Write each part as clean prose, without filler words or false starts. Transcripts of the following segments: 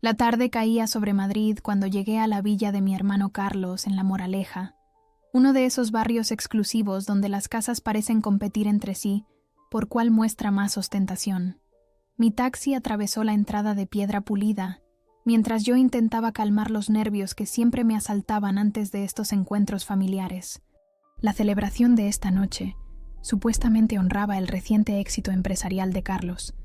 La tarde caía sobre Madrid cuando llegué a la villa de mi hermano Carlos en La Moraleja, uno de esos barrios exclusivos donde las casas parecen competir entre sí por cuál muestra más ostentación. Mi taxi atravesó la entrada de piedra pulida, mientras yo intentaba calmar los nervios que siempre me asaltaban antes de estos encuentros familiares. La celebración de esta noche supuestamente honraba el reciente éxito empresarial de Carlos,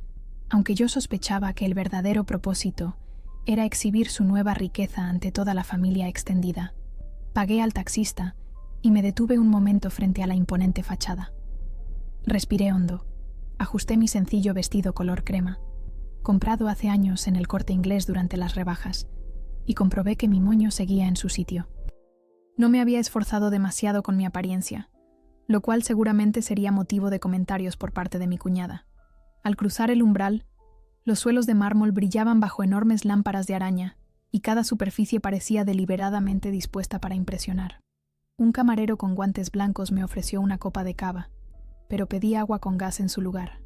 aunque yo sospechaba que el verdadero propósito era exhibir su nueva riqueza ante toda la familia extendida. Pagué al taxista y me detuve un momento frente a la imponente fachada. Respiré hondo, ajusté mi sencillo vestido color crema, comprado hace años en el Corte Inglés durante las rebajas, y comprobé que mi moño seguía en su sitio. No me había esforzado demasiado con mi apariencia, lo cual seguramente sería motivo de comentarios por parte de mi cuñada. Al cruzar el umbral, los suelos de mármol brillaban bajo enormes lámparas de araña, y cada superficie parecía deliberadamente dispuesta para impresionar. Un camarero con guantes blancos me ofreció una copa de cava, pero pedí agua con gas en su lugar.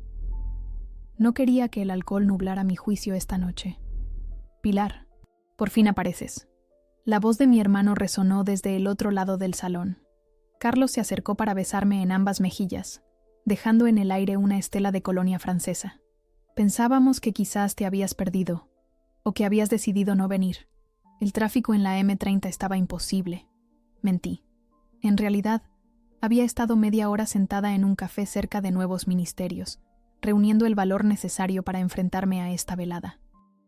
No quería que el alcohol nublara mi juicio esta noche. «Pilar, por fin apareces». La voz de mi hermano resonó desde el otro lado del salón. Carlos se acercó para besarme en ambas mejillas, dejando en el aire una estela de colonia francesa. Pensábamos que quizás te habías perdido, o que habías decidido no venir. El tráfico en la M30 estaba imposible. Mentí. En realidad, había estado media hora sentada en un café cerca de Nuevos Ministerios, reuniendo el valor necesario para enfrentarme a esta velada.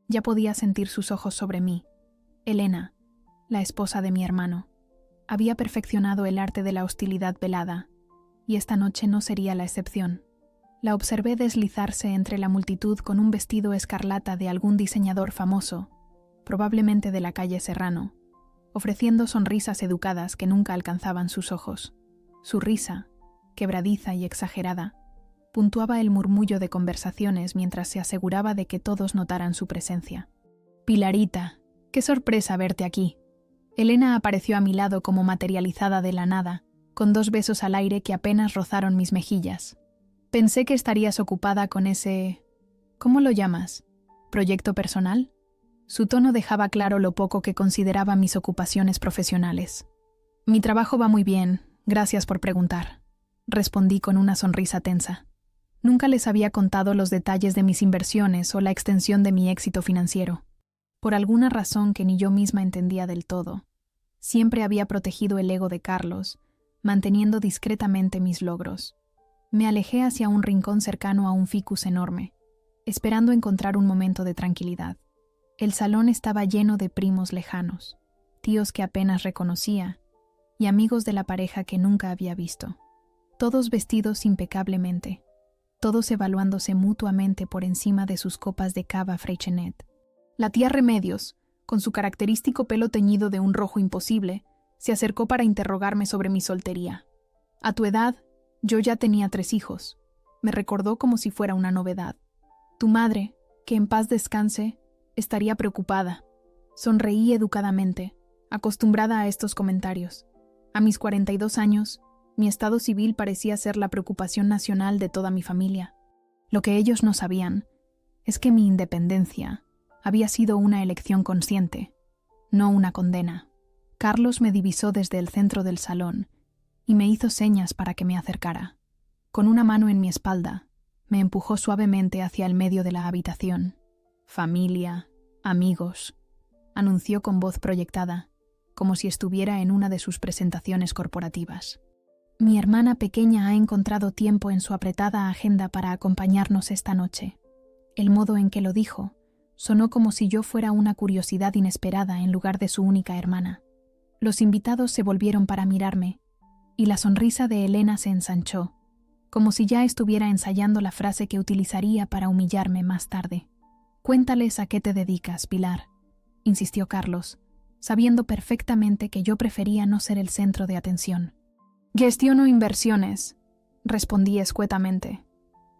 Ya podía sentir sus ojos sobre mí. Elena, la esposa de mi hermano, había perfeccionado el arte de la hostilidad velada, y esta noche no sería la excepción. La observé deslizarse entre la multitud con un vestido escarlata de algún diseñador famoso, probablemente de la calle Serrano, ofreciendo sonrisas educadas que nunca alcanzaban sus ojos. Su risa, quebradiza y exagerada, puntuaba el murmullo de conversaciones mientras se aseguraba de que todos notaran su presencia. «Pilarita, qué sorpresa verte aquí». Elena apareció a mi lado como materializada de la nada, con 2 besos al aire que apenas rozaron mis mejillas. Pensé que estarías ocupada con ese... ¿Cómo lo llamas? ¿Proyecto personal? Su tono dejaba claro lo poco que consideraba mis ocupaciones profesionales. Mi trabajo va muy bien, gracias por preguntar, respondí con una sonrisa tensa. Nunca les había contado los detalles de mis inversiones o la extensión de mi éxito financiero. Por alguna razón que ni yo misma entendía del todo, siempre había protegido el ego de Carlos, manteniendo discretamente mis logros. Me alejé hacia un rincón cercano a un ficus enorme, esperando encontrar un momento de tranquilidad. El salón estaba lleno de primos lejanos, tíos que apenas reconocía, y amigos de la pareja que nunca había visto. Todos vestidos impecablemente, todos evaluándose mutuamente por encima de sus copas de cava Freixenet. La tía Remedios, con su característico pelo teñido de un rojo imposible, se acercó para interrogarme sobre mi soltería. «A tu edad, yo ya tenía 3 hijos», me recordó como si fuera una novedad. «Tu madre, que en paz descanse, estaría preocupada». Sonreí educadamente, acostumbrada a estos comentarios. A mis 42 años, mi estado civil parecía ser la preocupación nacional de toda mi familia. Lo que ellos no sabían es que mi independencia había sido una elección consciente, no una condena. Carlos me divisó desde el centro del salón y me hizo señas para que me acercara. Con una mano en mi espalda, me empujó suavemente hacia el medio de la habitación. «Familia, amigos», anunció con voz proyectada, como si estuviera en una de sus presentaciones corporativas. «Mi hermana pequeña ha encontrado tiempo en su apretada agenda para acompañarnos esta noche». El modo en que lo dijo sonó como si yo fuera una curiosidad inesperada en lugar de su única hermana. Los invitados se volvieron para mirarme, y la sonrisa de Elena se ensanchó, como si ya estuviera ensayando la frase que utilizaría para humillarme más tarde. «Cuéntales a qué te dedicas, Pilar», insistió Carlos, sabiendo perfectamente que yo prefería no ser el centro de atención. «Gestiono inversiones», respondí escuetamente.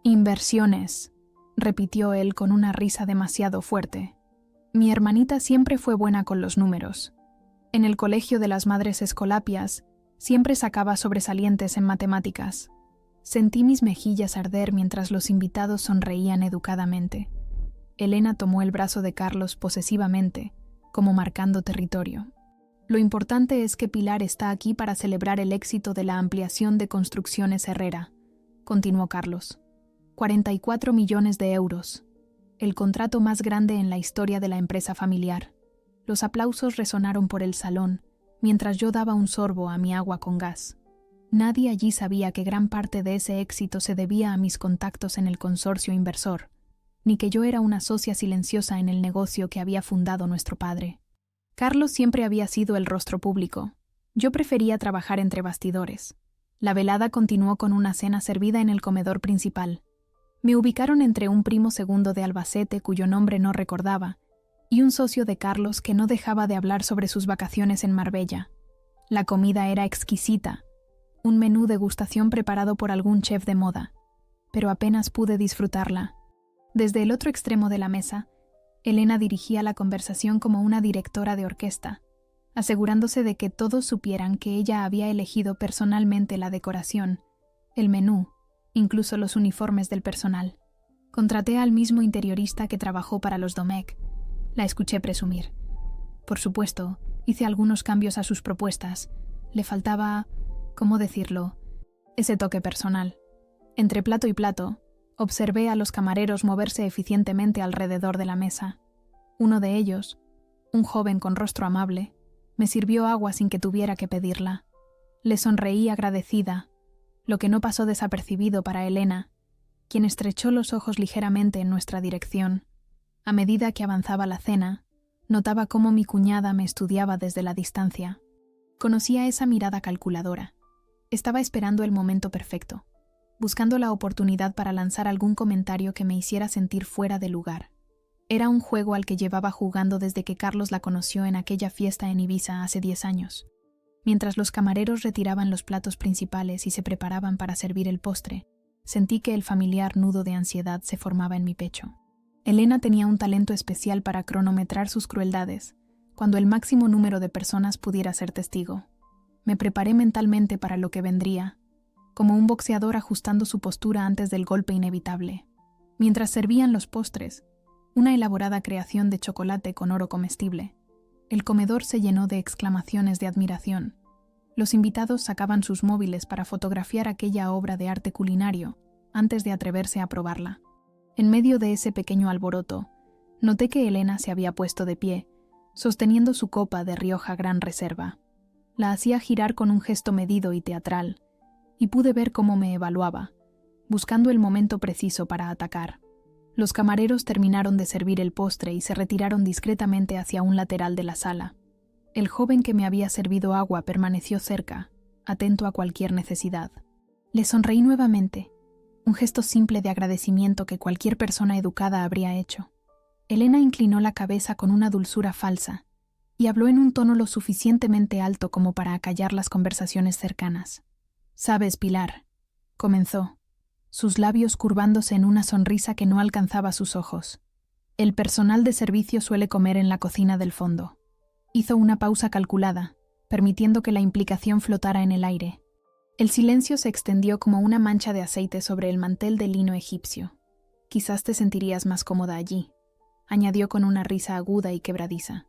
«Inversiones», repitió él con una risa demasiado fuerte. Mi hermanita siempre fue buena con los números. En el colegio de las Madres Escolapias siempre sacaba sobresalientes en matemáticas. Sentí mis mejillas arder mientras los invitados sonreían educadamente. Elena tomó el brazo de Carlos posesivamente, como marcando territorio. Lo importante es que Pilar está aquí para celebrar el éxito de la ampliación de Construcciones Herrera, continuó Carlos. 44 millones de euros. El contrato más grande en la historia de la empresa familiar. Los aplausos resonaron por el salón, mientras yo daba un sorbo a mi agua con gas. Nadie allí sabía que gran parte de ese éxito se debía a mis contactos en el consorcio inversor, ni que yo era una socia silenciosa en el negocio que había fundado nuestro padre. Carlos siempre había sido el rostro público. Yo prefería trabajar entre bastidores. La velada continuó con una cena servida en el comedor principal. Me ubicaron entre un primo segundo de Albacete cuyo nombre no recordaba y un socio de Carlos que no dejaba de hablar sobre sus vacaciones en Marbella. La comida era exquisita, un menú degustación preparado por algún chef de moda, pero apenas pude disfrutarla. Desde el otro extremo de la mesa, Elena dirigía la conversación como una directora de orquesta, asegurándose de que todos supieran que ella había elegido personalmente la decoración, el menú, incluso los uniformes del personal. Contraté al mismo interiorista que trabajó para los Domecq. La escuché presumir. Por supuesto, hice algunos cambios a sus propuestas. Le faltaba, ¿cómo decirlo?, ese toque personal. Entre plato y plato, observé a los camareros moverse eficientemente alrededor de la mesa. Uno de ellos, un joven con rostro amable, me sirvió agua sin que tuviera que pedirla. Le sonreí agradecida, lo que no pasó desapercibido para Elena, quien estrechó los ojos ligeramente en nuestra dirección. A medida que avanzaba la cena, notaba cómo mi cuñada me estudiaba desde la distancia. Conocía esa mirada calculadora. Estaba esperando el momento perfecto, buscando la oportunidad para lanzar algún comentario que me hiciera sentir fuera de lugar. Era un juego al que llevaba jugando desde que Carlos la conoció en aquella fiesta en Ibiza hace 10 años. Mientras los camareros retiraban los platos principales y se preparaban para servir el postre, sentí que el familiar nudo de ansiedad se formaba en mi pecho. Elena tenía un talento especial para cronometrar sus crueldades, cuando el máximo número de personas pudiera ser testigo. Me preparé mentalmente para lo que vendría, como un boxeador ajustando su postura antes del golpe inevitable. Mientras servían los postres, una elaborada creación de chocolate con oro comestible, el comedor se llenó de exclamaciones de admiración. Los invitados sacaban sus móviles para fotografiar aquella obra de arte culinario antes de atreverse a probarla. En medio de ese pequeño alboroto, noté que Elena se había puesto de pie, sosteniendo su copa de Rioja Gran Reserva. La hacía girar con un gesto medido y teatral, y pude ver cómo me evaluaba, buscando el momento preciso para atacar. Los camareros terminaron de servir el postre y se retiraron discretamente hacia un lateral de la sala. El joven que me había servido agua permaneció cerca, atento a cualquier necesidad. Le sonreí nuevamente, un gesto simple de agradecimiento que cualquier persona educada habría hecho. Elena inclinó la cabeza con una dulzura falsa y habló en un tono lo suficientemente alto como para acallar las conversaciones cercanas. «Sabes, Pilar», comenzó, sus labios curvándose en una sonrisa que no alcanzaba sus ojos. «El personal de servicio suele comer en la cocina del fondo». Hizo una pausa calculada, permitiendo que la implicación flotara en el aire. El silencio se extendió como una mancha de aceite sobre el mantel de lino egipcio. «Quizás te sentirías más cómoda allí», añadió con una risa aguda y quebradiza.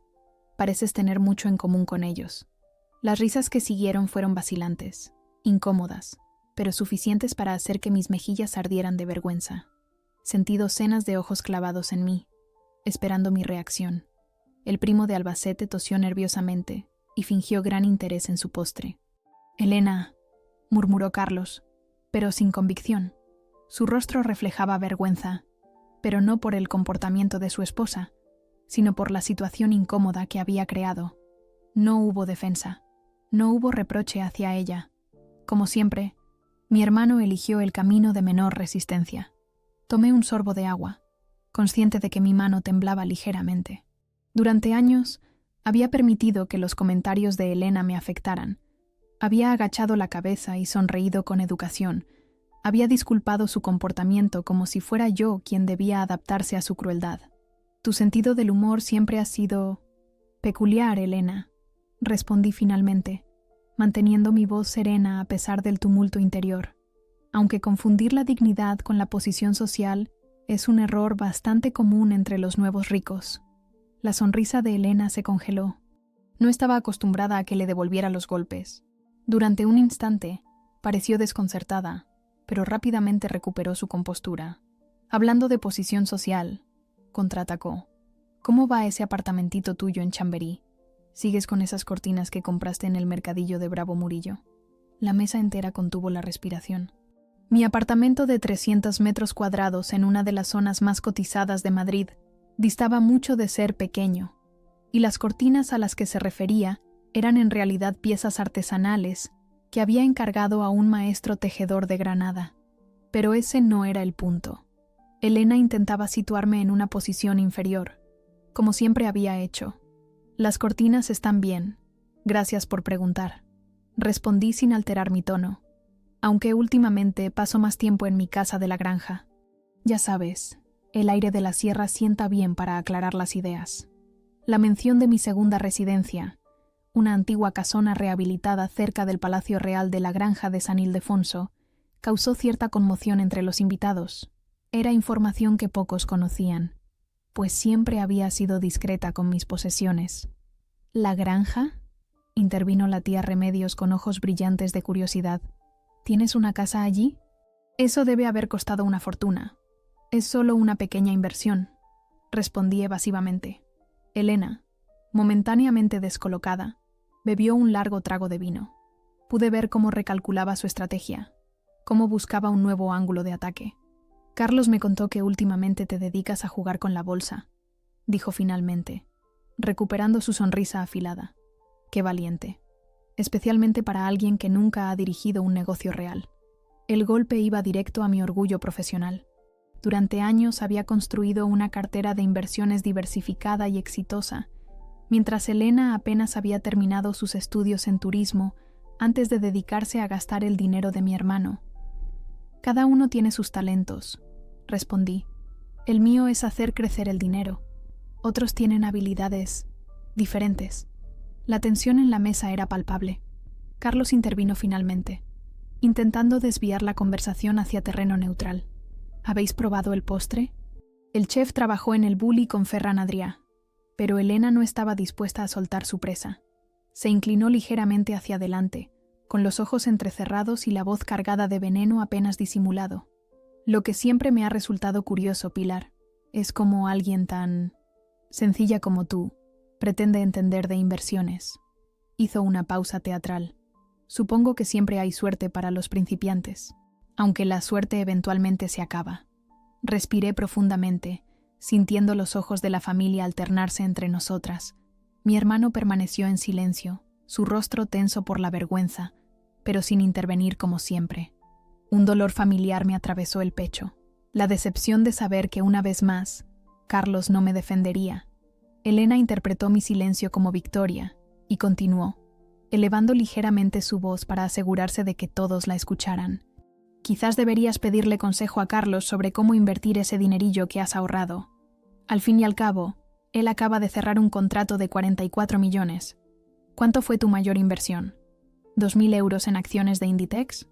«Pareces tener mucho en común con ellos». Las risas que siguieron fueron vacilantes, incómodas, pero suficientes para hacer que mis mejillas ardieran de vergüenza. Sentí docenas de ojos clavados en mí, esperando mi reacción. El primo de Albacete tosió nerviosamente y fingió gran interés en su postre. «Elena», murmuró Carlos, pero sin convicción. Su rostro reflejaba vergüenza, pero no por el comportamiento de su esposa, sino por la situación incómoda que había creado. No hubo defensa, no hubo reproche hacia ella. Como siempre, mi hermano eligió el camino de menor resistencia. Tomé un sorbo de agua, consciente de que mi mano temblaba ligeramente. Durante años, había permitido que los comentarios de Elena me afectaran. Había agachado la cabeza y sonreído con educación. Había disculpado su comportamiento como si fuera yo quien debía adaptarse a su crueldad. «Tu sentido del humor siempre ha sido peculiar, Elena», respondí finalmente, manteniendo mi voz serena a pesar del tumulto interior. Aunque confundir la dignidad con la posición social Es un error bastante común entre los nuevos ricos. La sonrisa de Elena se congeló. No estaba acostumbrada a que le devolviera los golpes. Durante un instante, pareció desconcertada, pero rápidamente recuperó su compostura. Hablando de posición social, contraatacó. ¿Cómo va ese apartamentito tuyo en Chamberí? ¿Sigues con esas cortinas que compraste en el mercadillo de Bravo Murillo? La mesa entera contuvo la respiración. Mi apartamento de 300 metros cuadrados en una de las zonas más cotizadas de Madrid distaba mucho de ser pequeño, y las cortinas a las que se refería eran en realidad piezas artesanales que había encargado a un maestro tejedor de Granada. Pero ese no era el punto. Elena intentaba situarme en una posición inferior, como siempre había hecho. Las cortinas están bien. Gracias por preguntar. Respondí sin alterar mi tono, aunque últimamente paso más tiempo en mi casa de la granja. Ya sabes, el aire de la sierra sienta bien para aclarar las ideas. La mención de mi segunda residencia, una antigua casona rehabilitada cerca del Palacio Real de la Granja de San Ildefonso, causó cierta conmoción entre los invitados. Era información que pocos conocían, pues siempre había sido discreta con mis posesiones. ¿La granja?, intervino la tía Remedios con ojos brillantes de curiosidad. ¿Tienes una casa allí? Eso debe haber costado una fortuna. Es solo una pequeña inversión, respondí evasivamente. Elena, momentáneamente descolocada, bebió un largo trago de vino. Pude ver cómo recalculaba su estrategia, cómo buscaba un nuevo ángulo de ataque. Carlos me contó que últimamente te dedicas a jugar con la bolsa, dijo finalmente, recuperando su sonrisa afilada. Qué valiente, especialmente para alguien que nunca ha dirigido un negocio real. El golpe iba directo a mi orgullo profesional. Durante años había construido una cartera de inversiones diversificada y exitosa, mientras Elena apenas había terminado sus estudios en turismo antes de dedicarse a gastar el dinero de mi hermano. Cada uno tiene sus talentos, respondí. El mío es hacer crecer el dinero. Otros tienen habilidades diferentes. La tensión en la mesa era palpable. Carlos intervino finalmente, intentando desviar la conversación hacia terreno neutral. ¿Habéis probado el postre? El chef trabajó en el Bulli con Ferran Adrià, pero Elena no estaba dispuesta a soltar su presa. Se inclinó ligeramente hacia adelante, con los ojos entrecerrados y la voz cargada de veneno apenas disimulado. Lo que siempre me ha resultado curioso, Pilar, es cómo alguien tan sencilla como tú pretende entender de inversiones. Hizo una pausa teatral. Supongo que siempre hay suerte para los principiantes, aunque la suerte eventualmente se acaba. Respiré profundamente, sintiendo los ojos de la familia alternarse entre nosotras. Mi hermano permaneció en silencio, su rostro tenso por la vergüenza, pero sin intervenir como siempre. Un dolor familiar me atravesó el pecho. La decepción de saber que una vez más, Carlos no me defendería. Elena interpretó mi silencio como victoria y continuó, elevando ligeramente su voz para asegurarse de que todos la escucharan. Quizás deberías pedirle consejo a Carlos sobre cómo invertir ese dinerillo que has ahorrado. Al fin y al cabo, él acaba de cerrar un contrato de 44 millones. ¿Cuánto fue tu mayor inversión? ¿2.000 euros en acciones de Inditex?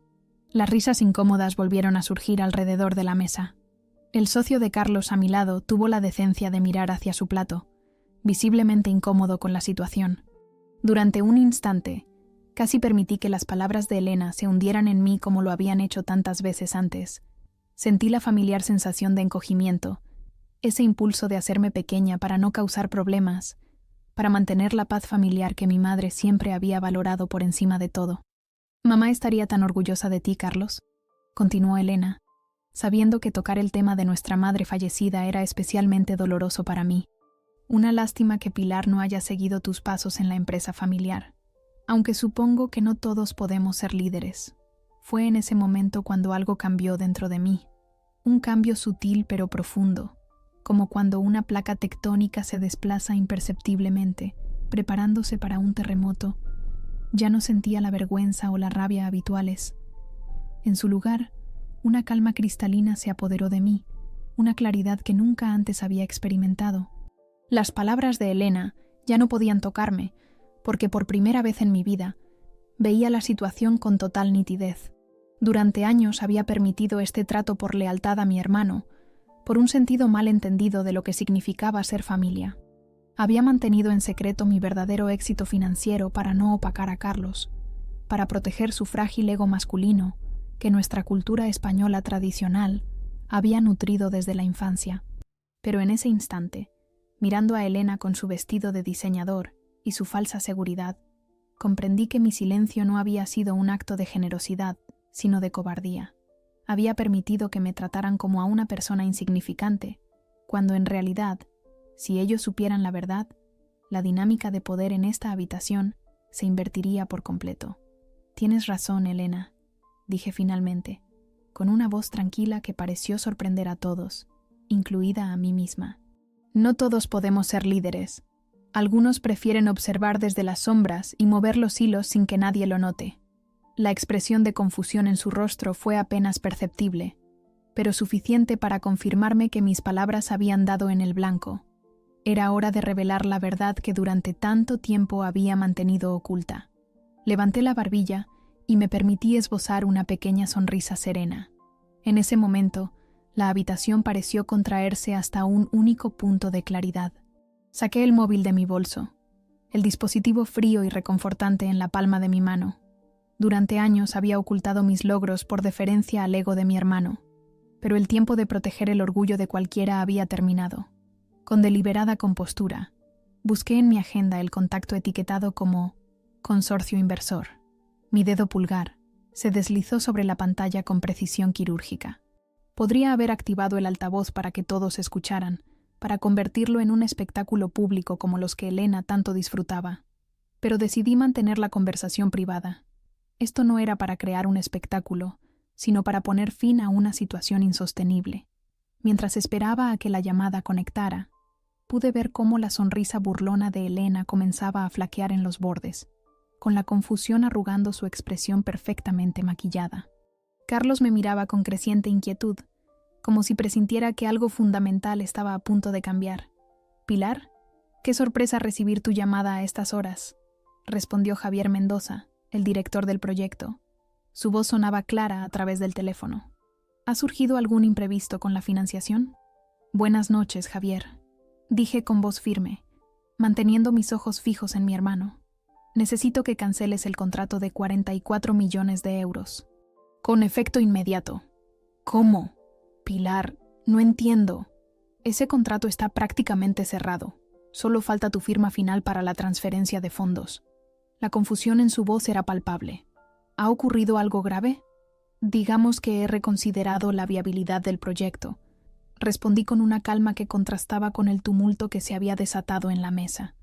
Las risas incómodas volvieron a surgir alrededor de la mesa. El socio de Carlos a mi lado tuvo la decencia de mirar hacia su plato, visiblemente incómodo con la situación. Durante un instante, casi permití que las palabras de Elena se hundieran en mí como lo habían hecho tantas veces antes. Sentí la familiar sensación de encogimiento, ese impulso de hacerme pequeña para no causar problemas, para mantener la paz familiar que mi madre siempre había valorado por encima de todo. «Mamá estaría tan orgullosa de ti, Carlos», continuó Elena, sabiendo que tocar el tema de nuestra madre fallecida era especialmente doloroso para mí. Una lástima que Pilar no haya seguido tus pasos en la empresa familiar, aunque supongo que no todos podemos ser líderes. Fue en ese momento cuando algo cambió dentro de mí, un cambio sutil pero profundo, como cuando una placa tectónica se desplaza imperceptiblemente, preparándose para un terremoto. Ya no sentía la vergüenza o la rabia habituales. En su lugar, una calma cristalina se apoderó de mí, una claridad que nunca antes había experimentado. Las palabras de Elena ya no podían tocarme, porque por primera vez en mi vida veía la situación con total nitidez. Durante años había permitido este trato por lealtad a mi hermano, por un sentido mal entendido de lo que significaba ser familia. Había mantenido en secreto mi verdadero éxito financiero para no opacar a Carlos, para proteger su frágil ego masculino que nuestra cultura española tradicional había nutrido desde la infancia. Pero en ese instante, mirando a Elena con su vestido de diseñador y su falsa seguridad, comprendí que mi silencio no había sido un acto de generosidad, sino de cobardía. Había permitido que me trataran como a una persona insignificante, cuando en realidad, si ellos supieran la verdad, la dinámica de poder en esta habitación se invertiría por completo. Tienes razón, Elena, dije finalmente, con una voz tranquila que pareció sorprender a todos, incluida a mí misma. No todos podemos ser líderes. Algunos prefieren observar desde las sombras y mover los hilos sin que nadie lo note. La expresión de confusión en su rostro fue apenas perceptible, pero suficiente para confirmarme que mis palabras habían dado en el blanco. Era hora de revelar la verdad que durante tanto tiempo había mantenido oculta. Levanté la barbilla y me permití esbozar una pequeña sonrisa serena. En ese momento, la habitación pareció contraerse hasta un único punto de claridad. Saqué el móvil de mi bolso, el dispositivo frío y reconfortante en la palma de mi mano. Durante años había ocultado mis logros por deferencia al ego de mi hermano, pero el tiempo de proteger el orgullo de cualquiera había terminado. Con deliberada compostura, busqué en mi agenda el contacto etiquetado como Consorcio Inversor. Mi dedo pulgar se deslizó sobre la pantalla con precisión quirúrgica. Podría haber activado el altavoz para que todos escucharan, para convertirlo en un espectáculo público como los que Elena tanto disfrutaba. Pero decidí mantener la conversación privada. Esto no era para crear un espectáculo, sino para poner fin a una situación insostenible. Mientras esperaba a que la llamada conectara, pude ver cómo la sonrisa burlona de Elena comenzaba a flaquear en los bordes, con la confusión arrugando su expresión perfectamente maquillada. Carlos me miraba con creciente inquietud, como si presintiera que algo fundamental estaba a punto de cambiar. «Pilar, qué sorpresa recibir tu llamada a estas horas», respondió Javier Mendoza, el director del proyecto. Su voz sonaba clara a través del teléfono. ¿Ha surgido algún imprevisto con la financiación? «Buenas noches, Javier», dije con voz firme, manteniendo mis ojos fijos en mi hermano. «Necesito que canceles el contrato de 44 millones de euros. Con efecto inmediato». «¿Cómo? Pilar, no entiendo. Ese contrato está prácticamente cerrado. Solo falta tu firma final para la transferencia de fondos». La confusión en su voz era palpable. ¿Ha ocurrido algo grave? Digamos que he reconsiderado la viabilidad del proyecto. Respondí con una calma que contrastaba con el tumulto que se había desatado en la mesa.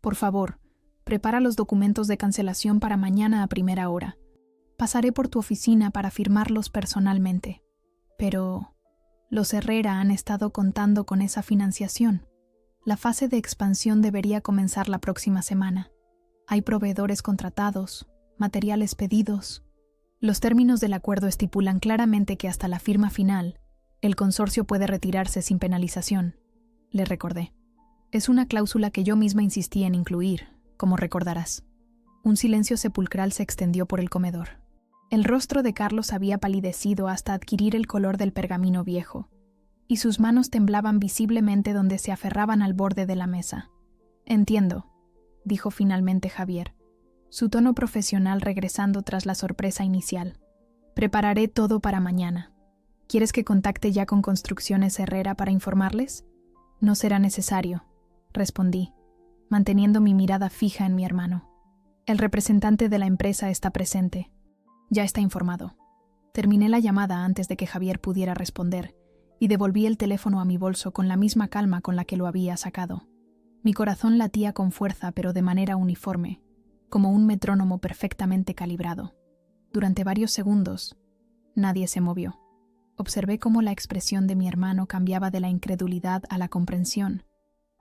Por favor, prepara los documentos de cancelación para mañana a primera hora. Pasaré por tu oficina para firmarlos personalmente. Pero los Herrera han estado contando con esa financiación. La fase de expansión debería comenzar la próxima semana. Hay proveedores contratados, materiales pedidos. Los términos del acuerdo estipulan claramente que hasta la firma final, el consorcio puede retirarse sin penalización, le recordé. Es una cláusula que yo misma insistí en incluir, como recordarás. Un silencio sepulcral se extendió por el comedor. El rostro de Carlos había palidecido hasta adquirir el color del pergamino viejo, y sus manos temblaban visiblemente donde se aferraban al borde de la mesa. «Entiendo», dijo finalmente Javier, su tono profesional regresando tras la sorpresa inicial. «Prepararé todo para mañana. ¿Quieres que contacte ya con Construcciones Herrera para informarles?» «No será necesario», respondí, manteniendo mi mirada fija en mi hermano. «El representante de la empresa está presente. Ya está informado». Terminé la llamada antes de que Javier pudiera responder y devolví el teléfono a mi bolso con la misma calma con la que lo había sacado. Mi corazón latía con fuerza pero de manera uniforme, como un metrónomo perfectamente calibrado. Durante varios segundos, nadie se movió. Observé cómo la expresión de mi hermano cambiaba de la incredulidad a la comprensión,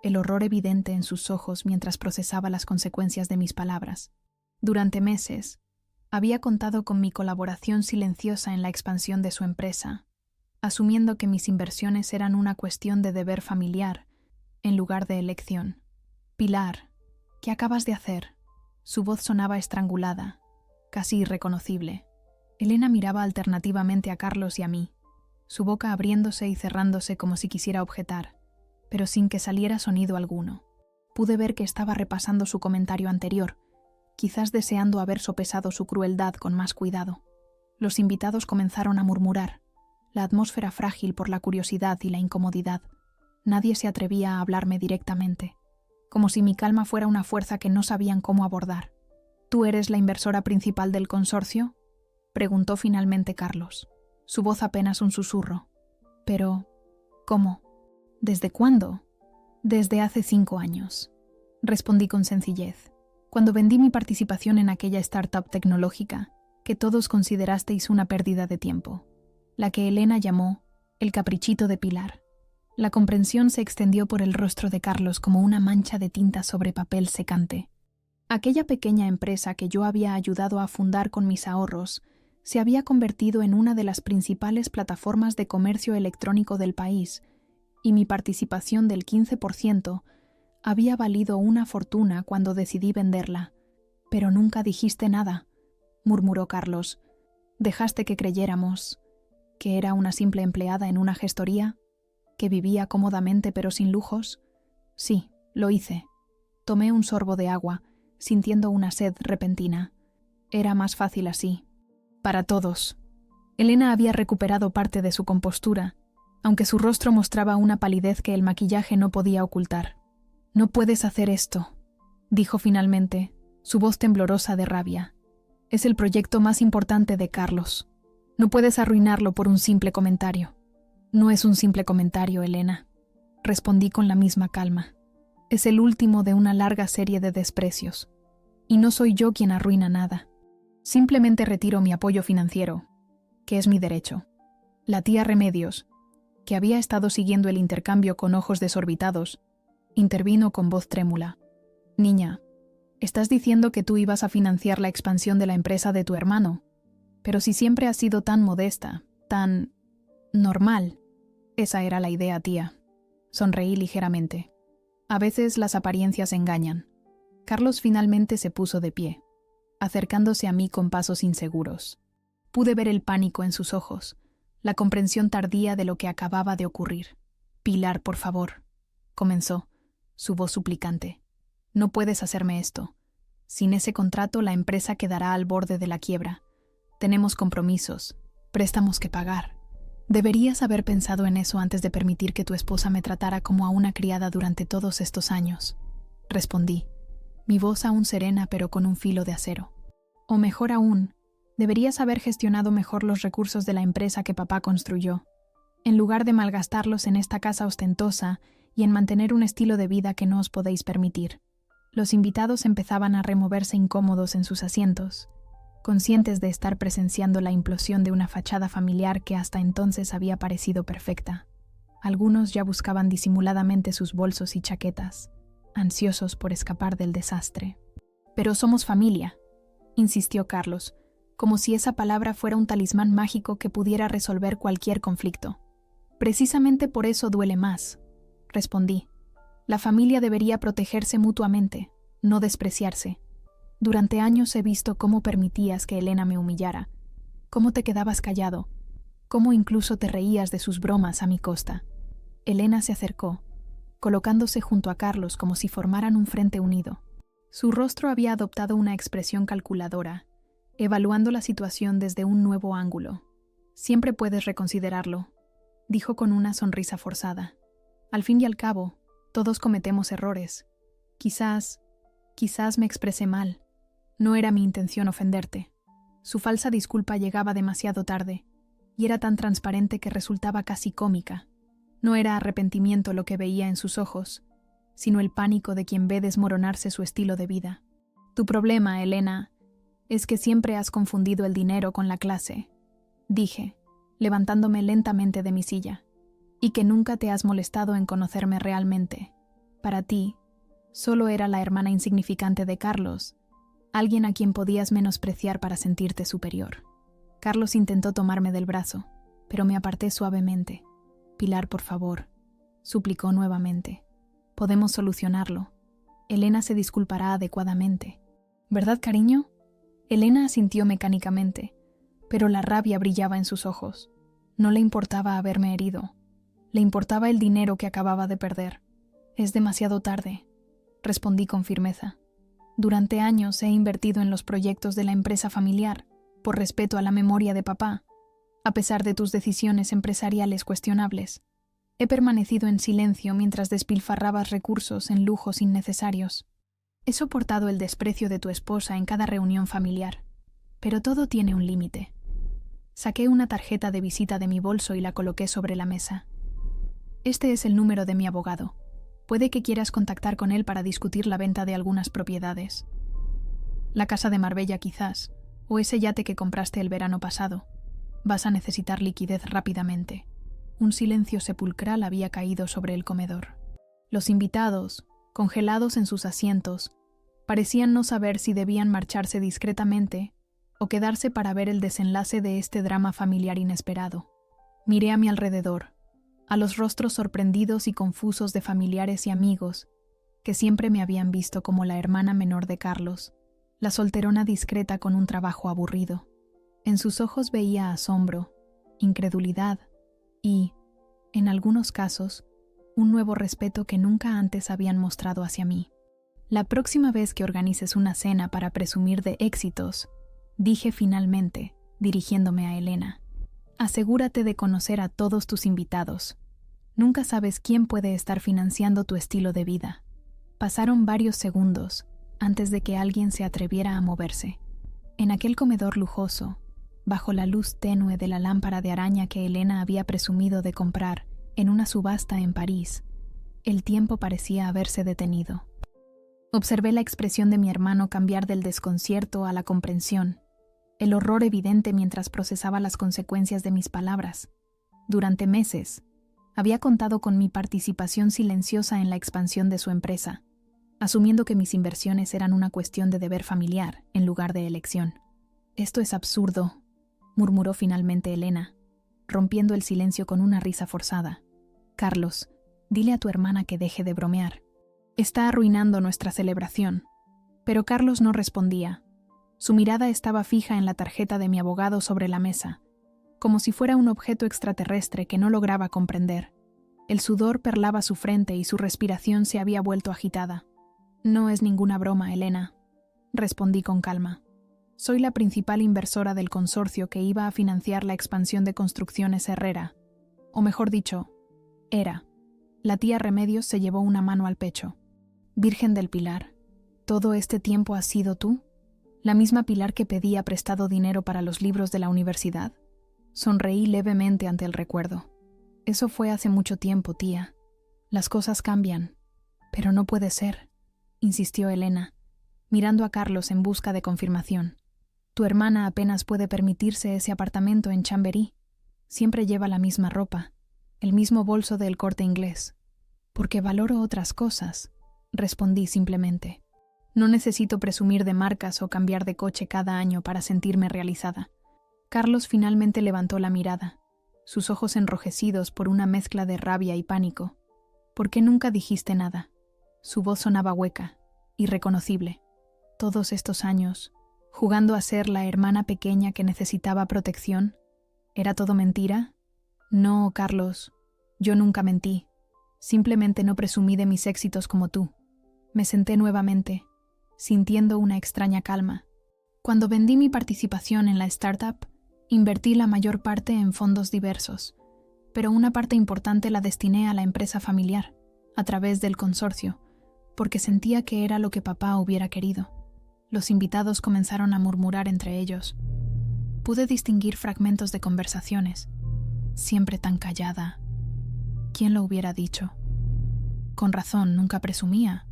el horror evidente en sus ojos mientras procesaba las consecuencias de mis palabras. Durante meses, había contado con mi colaboración silenciosa en la expansión de su empresa, asumiendo que mis inversiones eran una cuestión de deber familiar, en lugar de elección. «Pilar, ¿qué acabas de hacer?» Su voz sonaba estrangulada, casi irreconocible. Elena miraba alternativamente a Carlos y a mí. su boca abriéndose y cerrándose como si quisiera objetar, pero sin que saliera sonido alguno. Pude ver que estaba repasando su comentario anterior, quizás deseando haber sopesado su crueldad con más cuidado. Los invitados comenzaron a murmurar, la atmósfera frágil por la curiosidad y la incomodidad. Nadie se atrevía a hablarme directamente, como si mi calma fuera una fuerza que no sabían cómo abordar. ¿Tú eres la inversora principal del consorcio?, preguntó finalmente Carlos, su voz apenas un susurro. Pero, ¿cómo? ¿Desde cuándo? Desde hace 5 años, respondí con sencillez, cuando vendí mi participación en aquella startup tecnológica que todos considerasteis una pérdida de tiempo, la que Elena llamó el caprichito de Pilar. La comprensión se extendió por el rostro de Carlos como una mancha de tinta sobre papel secante. Aquella pequeña empresa que yo había ayudado a fundar con mis ahorros se había convertido en una de las principales plataformas de comercio electrónico del país, y mi participación del 15% había valido una fortuna cuando decidí venderla. Pero nunca dijiste nada, murmuró Carlos. Dejaste que creyéramos que era una simple empleada en una gestoría, que vivía cómodamente pero sin lujos. Sí, lo hice. Tomé un sorbo de agua, sintiendo una sed repentina. Era más fácil así. Para todos. Elena había recuperado parte de su compostura, aunque su rostro mostraba una palidez que el maquillaje no podía ocultar. «No puedes hacer esto», dijo finalmente, su voz temblorosa de rabia. «Es el proyecto más importante de Carlos. No puedes arruinarlo por un simple comentario». «No es un simple comentario, Elena», respondí con la misma calma. «Es el último de una larga serie de desprecios. Y no soy yo quien arruina nada. Simplemente retiro mi apoyo financiero, que es mi derecho». La tía Remedios, que había estado siguiendo el intercambio con ojos desorbitados, intervino con voz trémula. «Niña, estás diciendo que tú ibas a financiar la expansión de la empresa de tu hermano, pero si siempre has sido tan modesta, tan normal». «Esa era la idea, tía». Sonreí ligeramente. A veces las apariencias engañan. Carlos finalmente se puso de pie, acercándose a mí con pasos inseguros. Pude ver el pánico en sus ojos, la comprensión tardía de lo que acababa de ocurrir. «Pilar, por favor», comenzó, su voz suplicante. «No puedes hacerme esto. Sin ese contrato, la empresa quedará al borde de la quiebra. Tenemos compromisos, préstamos que pagar. Deberías haber pensado en eso antes de permitir que tu esposa me tratara como a una criada durante todos estos años», respondí, mi voz aún serena pero con un filo de acero. «O mejor aún, deberías haber gestionado mejor los recursos de la empresa que papá construyó, en lugar de malgastarlos en esta casa ostentosa y en mantener un estilo de vida que no os podéis permitir». Los invitados empezaban a removerse incómodos en sus asientos, conscientes de estar presenciando la implosión de una fachada familiar que hasta entonces había parecido perfecta. Algunos ya buscaban disimuladamente sus bolsos y chaquetas, ansiosos por escapar del desastre. «Pero somos familia», insistió Carlos, como si esa palabra fuera un talismán mágico que pudiera resolver cualquier conflicto. «Precisamente por eso duele más», respondí. «La familia debería protegerse mutuamente, no despreciarse. Durante años he visto cómo permitías que Elena me humillara, cómo te quedabas callado, cómo incluso te reías de sus bromas a mi costa». Elena se acercó, colocándose junto a Carlos como si formaran un frente unido. Su rostro había adoptado una expresión calculadora, evaluando la situación desde un nuevo ángulo. «Siempre puedes reconsiderarlo», dijo con una sonrisa forzada. «Al fin y al cabo, todos cometemos errores. Quizás me expresé mal. No era mi intención ofenderte». Su falsa disculpa llegaba demasiado tarde, y era tan transparente que resultaba casi cómica. No era arrepentimiento lo que veía en sus ojos, sino el pánico de quien ve desmoronarse su estilo de vida. «Tu problema, Elena, es que siempre has confundido el dinero con la clase», dije, levantándome lentamente de mi silla, «y que nunca te has molestado en conocerme realmente. Para ti, solo era la hermana insignificante de Carlos, alguien a quien podías menospreciar para sentirte superior». Carlos intentó tomarme del brazo, pero me aparté suavemente. «Pilar, por favor», suplicó nuevamente. «Podemos solucionarlo. Elena se disculpará adecuadamente. ¿Verdad, cariño?». Elena asintió mecánicamente, pero la rabia brillaba en sus ojos. No le importaba haberme herido. Le importaba el dinero que acababa de perder. Es demasiado tarde, respondí con firmeza. Durante años he invertido en los proyectos de la empresa familiar, por respeto a la memoria de papá, a pesar de tus decisiones empresariales cuestionables. He permanecido en silencio mientras despilfarrabas recursos en lujos innecesarios. He soportado el desprecio de tu esposa en cada reunión familiar, pero todo tiene un límite. Saqué una tarjeta de visita de mi bolso y la coloqué sobre la mesa. Este es el número de mi abogado. Puede que quieras contactar con él para discutir la venta de algunas propiedades. La casa de Marbella quizás, o ese yate que compraste el verano pasado. Vas a necesitar liquidez rápidamente. Un silencio sepulcral había caído sobre el comedor. Los invitados, congelados en sus asientos, parecían no saber si debían marcharse discretamente o quedarse para ver el desenlace de este drama familiar inesperado. Miré a mi alrededor, a los rostros sorprendidos y confusos de familiares y amigos que siempre me habían visto como la hermana menor de Carlos, la solterona discreta con un trabajo aburrido. En sus ojos veía asombro, incredulidad y, en algunos casos, un nuevo respeto que nunca antes habían mostrado hacia mí. La próxima vez que organices una cena para presumir de éxitos, dije finalmente, dirigiéndome a Elena, asegúrate de conocer a todos tus invitados. Nunca sabes quién puede estar financiando tu estilo de vida. Pasaron varios segundos antes de que alguien se atreviera a moverse. En aquel comedor lujoso, bajo la luz tenue de la lámpara de araña que Elena había presumido de comprar en una subasta en París, el tiempo parecía haberse detenido. Observé la expresión de mi hermano cambiar del desconcierto a la comprensión, el horror evidente mientras procesaba las consecuencias de mis palabras. Durante meses, había contado con mi participación silenciosa en la expansión de su empresa, asumiendo que mis inversiones eran una cuestión de deber familiar en lugar de elección. Esto es absurdo, murmuró finalmente Elena, rompiendo el silencio con una risa forzada. Carlos, dile a tu hermana que deje de bromear. Está arruinando nuestra celebración. Pero Carlos no respondía. Su mirada estaba fija en la tarjeta de mi abogado sobre la mesa, como si fuera un objeto extraterrestre que no lograba comprender. El sudor perlaba su frente y su respiración se había vuelto agitada. No es ninguna broma, Elena, respondí con calma. Soy la principal inversora del consorcio que iba a financiar la expansión de Construcciones Herrera. O mejor dicho, era. La tía Remedios se llevó una mano al pecho. Virgen del Pilar, ¿todo este tiempo has sido tú? ¿La misma Pilar que pedía prestado dinero para los libros de la universidad? Sonreí levemente ante el recuerdo. Eso fue hace mucho tiempo, tía. Las cosas cambian. Pero no puede ser, insistió Elena, mirando a Carlos en busca de confirmación. Tu hermana apenas puede permitirse ese apartamento en Chamberí. Siempre lleva la misma ropa, el mismo bolso del Corte Inglés. Porque valoro otras cosas, respondí simplemente. No necesito presumir de marcas o cambiar de coche cada año para sentirme realizada. Carlos finalmente levantó la mirada, sus ojos enrojecidos por una mezcla de rabia y pánico. ¿Por qué nunca dijiste nada? Su voz sonaba hueca, irreconocible. Todos estos años, jugando a ser la hermana pequeña que necesitaba protección, ¿era todo mentira? No, Carlos, yo nunca mentí. Simplemente no presumí de mis éxitos como tú. Me senté nuevamente, sintiendo una extraña calma. Cuando vendí mi participación en la startup, invertí la mayor parte en fondos diversos, pero una parte importante la destiné a la empresa familiar, a través del consorcio, porque sentía que era lo que papá hubiera querido. Los invitados comenzaron a murmurar entre ellos. Pude distinguir fragmentos de conversaciones. Siempre tan callada. ¿Quién lo hubiera dicho? Con razón, nunca presumía.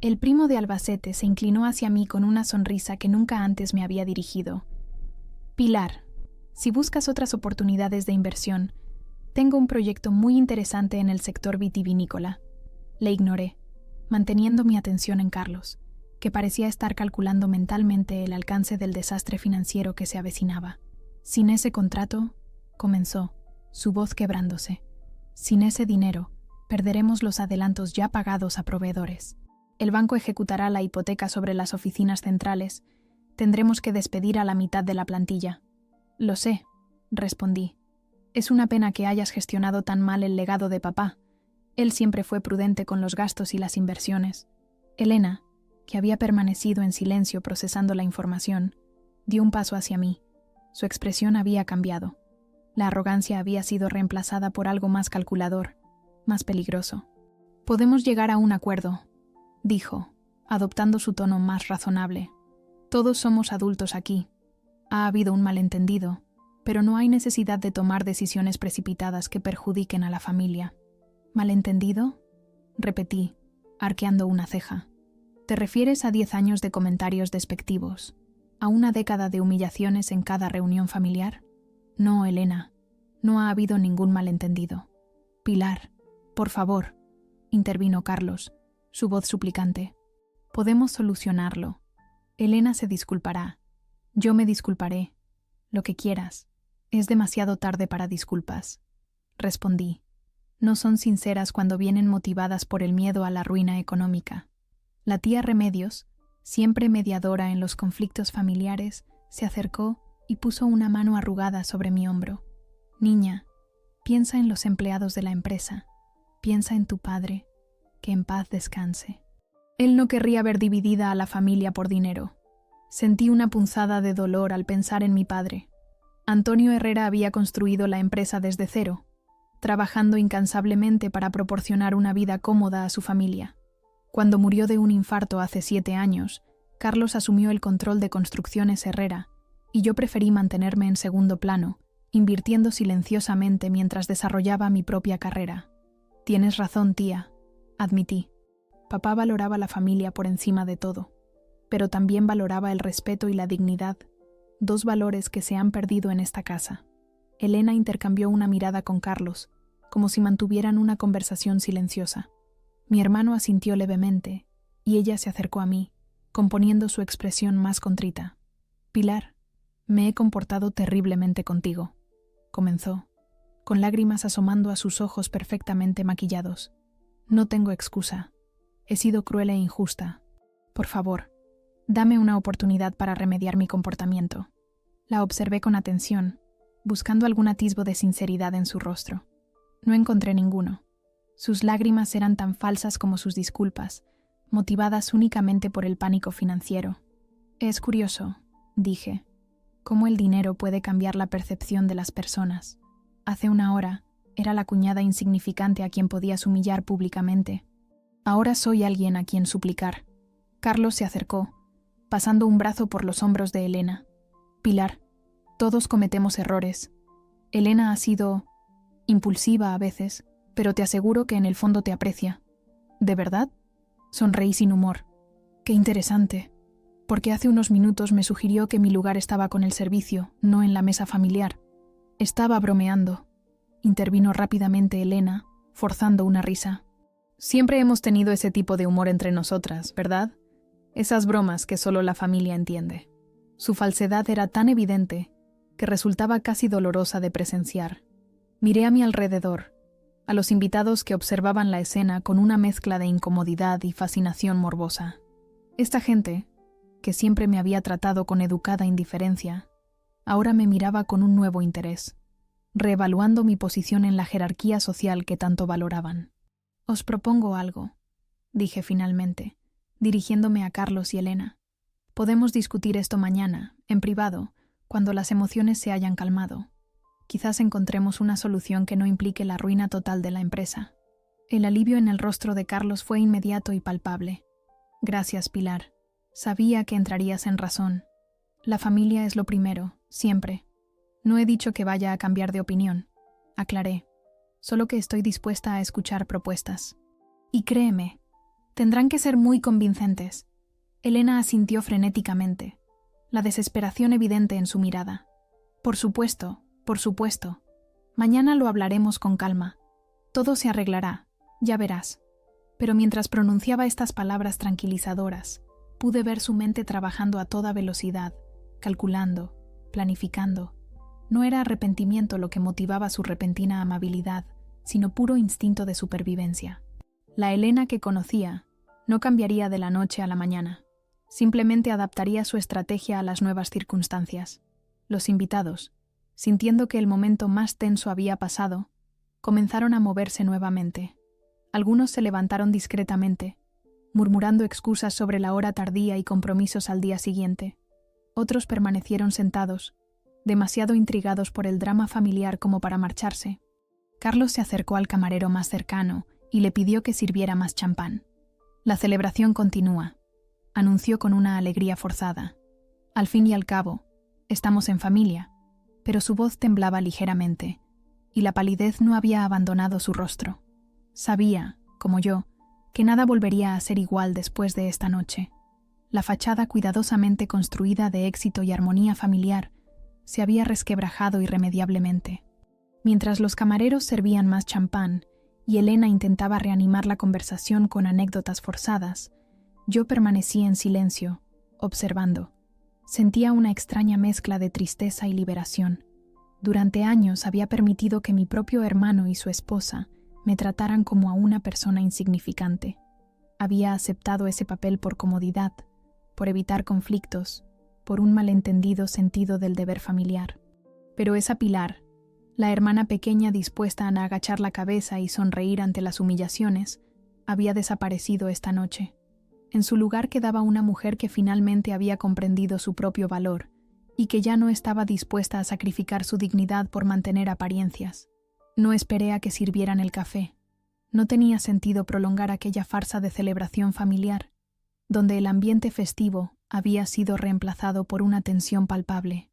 El primo de Albacete se inclinó hacia mí con una sonrisa que nunca antes me había dirigido. Pilar, si buscas otras oportunidades de inversión, tengo un proyecto muy interesante en el sector vitivinícola. Le ignoré, manteniendo mi atención en Carlos, que parecía estar calculando mentalmente el alcance del desastre financiero que se avecinaba. Sin ese contrato, comenzó, su voz quebrándose. Sin ese dinero, perderemos los adelantos ya pagados a proveedores. El banco ejecutará la hipoteca sobre las oficinas centrales. Tendremos que despedir a la mitad de la plantilla. Lo sé, respondí, Es una pena que hayas gestionado tan mal el legado de papá. Él siempre fue prudente con los gastos y las inversiones. Elena, que había permanecido en silencio procesando la información, dio un paso hacia mí. Su expresión había cambiado. La arrogancia había sido reemplazada por algo más calculador, más peligroso. «Podemos llegar a un acuerdo», dijo, adoptando su tono más razonable. «Todos somos adultos aquí. Ha habido un malentendido, pero no hay necesidad de tomar decisiones precipitadas que perjudiquen a la familia». «¿Malentendido?», repetí, arqueando una ceja. «¿Te refieres a 10 años de comentarios despectivos? ¿A una década de humillaciones en cada reunión familiar?» «No, Elena, no ha habido ningún malentendido». «Pilar, por favor», intervino Carlos, su voz suplicante. «Podemos solucionarlo. Elena se disculpará. Yo me disculparé. Lo que quieras. Es demasiado tarde para disculpas», respondí. «No son sinceras cuando vienen motivadas por el miedo a la ruina económica». La tía Remedios, siempre mediadora en los conflictos familiares, se acercó y puso una mano arrugada sobre mi hombro. «Niña, piensa en los empleados de la empresa. Piensa en tu padre. Que en paz descanse. Él no querría ver dividida a la familia por dinero». Sentí una punzada de dolor al pensar en mi padre. Antonio Herrera había construido la empresa desde cero, trabajando incansablemente para proporcionar una vida cómoda a su familia. Cuando murió de un infarto hace 7 años, Carlos asumió el control de Construcciones Herrera, y yo preferí mantenerme en segundo plano, invirtiendo silenciosamente mientras desarrollaba mi propia carrera. «Tienes razón, tía», admití. Papá valoraba la familia por encima de todo, pero también valoraba el respeto y la dignidad, 2 valores que se han perdido en esta casa. Elena intercambió una mirada con Carlos, como si mantuvieran una conversación silenciosa. Mi hermano asintió levemente, y ella se acercó a mí, componiendo su expresión más contrita. «Pilar, me he comportado terriblemente contigo», comenzó, con lágrimas asomando a sus ojos perfectamente maquillados. «No tengo excusa. He sido cruel e injusta. Por favor, dame una oportunidad para remediar mi comportamiento». La observé con atención, buscando algún atisbo de sinceridad en su rostro. No encontré ninguno. Sus lágrimas eran tan falsas como sus disculpas, motivadas únicamente por el pánico financiero. «Es curioso», dije, «cómo el dinero puede cambiar la percepción de las personas. Hace una hora era la cuñada insignificante a quien podías humillar públicamente. Ahora soy alguien a quien suplicar». Carlos se acercó, pasando un brazo por los hombros de Elena. «Pilar, todos cometemos errores. Elena ha sido impulsiva a veces, pero te aseguro que en el fondo te aprecia». «¿De verdad?», sonreí sin humor. «Qué interesante, porque hace unos minutos me sugirió que mi lugar estaba con el servicio, no en la mesa familiar». «Estaba bromeando», intervino rápidamente Elena, forzando una risa. «Siempre hemos tenido ese tipo de humor entre nosotras, ¿verdad? Esas bromas que solo la familia entiende». Su falsedad era tan evidente que resultaba casi dolorosa de presenciar. Miré a mi alrededor, a los invitados que observaban la escena con una mezcla de incomodidad y fascinación morbosa. Esta gente, que siempre me había tratado con educada indiferencia, ahora me miraba con un nuevo interés, reevaluando mi posición en la jerarquía social que tanto valoraban. «Os propongo algo», dije finalmente, dirigiéndome a Carlos y Elena. «Podemos discutir esto mañana, en privado, cuando las emociones se hayan calmado. Quizás encontremos una solución que no implique la ruina total de la empresa». El alivio en el rostro de Carlos fue inmediato y palpable. «Gracias, Pilar. Sabía que entrarías en razón. La familia es lo primero, siempre. No he dicho que vaya a cambiar de opinión», aclaré. «Solo que estoy dispuesta a escuchar propuestas. Y créeme, tendrán que ser muy convincentes». Elena asintió frenéticamente, la desesperación evidente en su mirada. «Por supuesto, por supuesto. Mañana lo hablaremos con calma. Todo se arreglará, ya verás». Pero mientras pronunciaba estas palabras tranquilizadoras, pude ver su mente trabajando a toda velocidad, calculando, planificando. No era arrepentimiento lo que motivaba su repentina amabilidad, sino puro instinto de supervivencia. La Elena que conocía no cambiaría de la noche a la mañana. Simplemente adaptaría su estrategia a las nuevas circunstancias. Los invitados, Sintiendo que el momento más tenso había pasado, comenzaron a moverse nuevamente. Algunos se levantaron discretamente, murmurando excusas sobre la hora tardía y compromisos al día siguiente. Otros permanecieron sentados, demasiado intrigados por el drama familiar como para marcharse. Carlos se acercó al camarero más cercano y le pidió que sirviera más champán. La celebración continúa, anunció con una alegría forzada. Al fin y al cabo, estamos en familia, pero su voz temblaba ligeramente, y la palidez no había abandonado su rostro. Sabía, como yo, que nada volvería a ser igual después de esta noche. La fachada cuidadosamente construida de éxito y armonía familiar se había resquebrajado irremediablemente. Mientras los camareros servían más champán y Elena intentaba reanimar la conversación con anécdotas forzadas, yo permanecí en silencio, observando. Sentía una extraña mezcla de tristeza y liberación. Durante años había permitido que mi propio hermano y su esposa me trataran como a una persona insignificante. Había aceptado ese papel por comodidad, por evitar conflictos, por un malentendido sentido del deber familiar. Pero esa Pilar, la hermana pequeña dispuesta a agachar la cabeza y sonreír ante las humillaciones, había desaparecido esta noche. En su lugar quedaba una mujer que finalmente había comprendido su propio valor y que ya no estaba dispuesta a sacrificar su dignidad por mantener apariencias. No esperé a que sirvieran el café. No tenía sentido prolongar aquella farsa de celebración familiar, donde el ambiente festivo había sido reemplazado por una tensión palpable.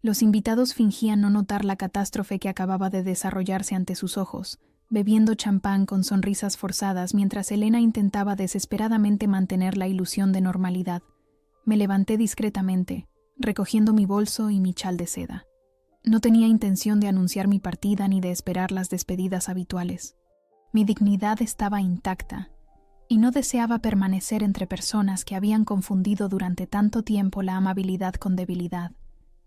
Los invitados fingían no notar la catástrofe que acababa de desarrollarse ante sus ojos, bebiendo champán con sonrisas forzadas mientras Elena intentaba desesperadamente mantener la ilusión de normalidad. Me levanté discretamente, recogiendo mi bolso y mi chal de seda. No tenía intención de anunciar mi partida ni de esperar las despedidas habituales. Mi dignidad estaba intacta, y no deseaba permanecer entre personas que habían confundido durante tanto tiempo la amabilidad con debilidad.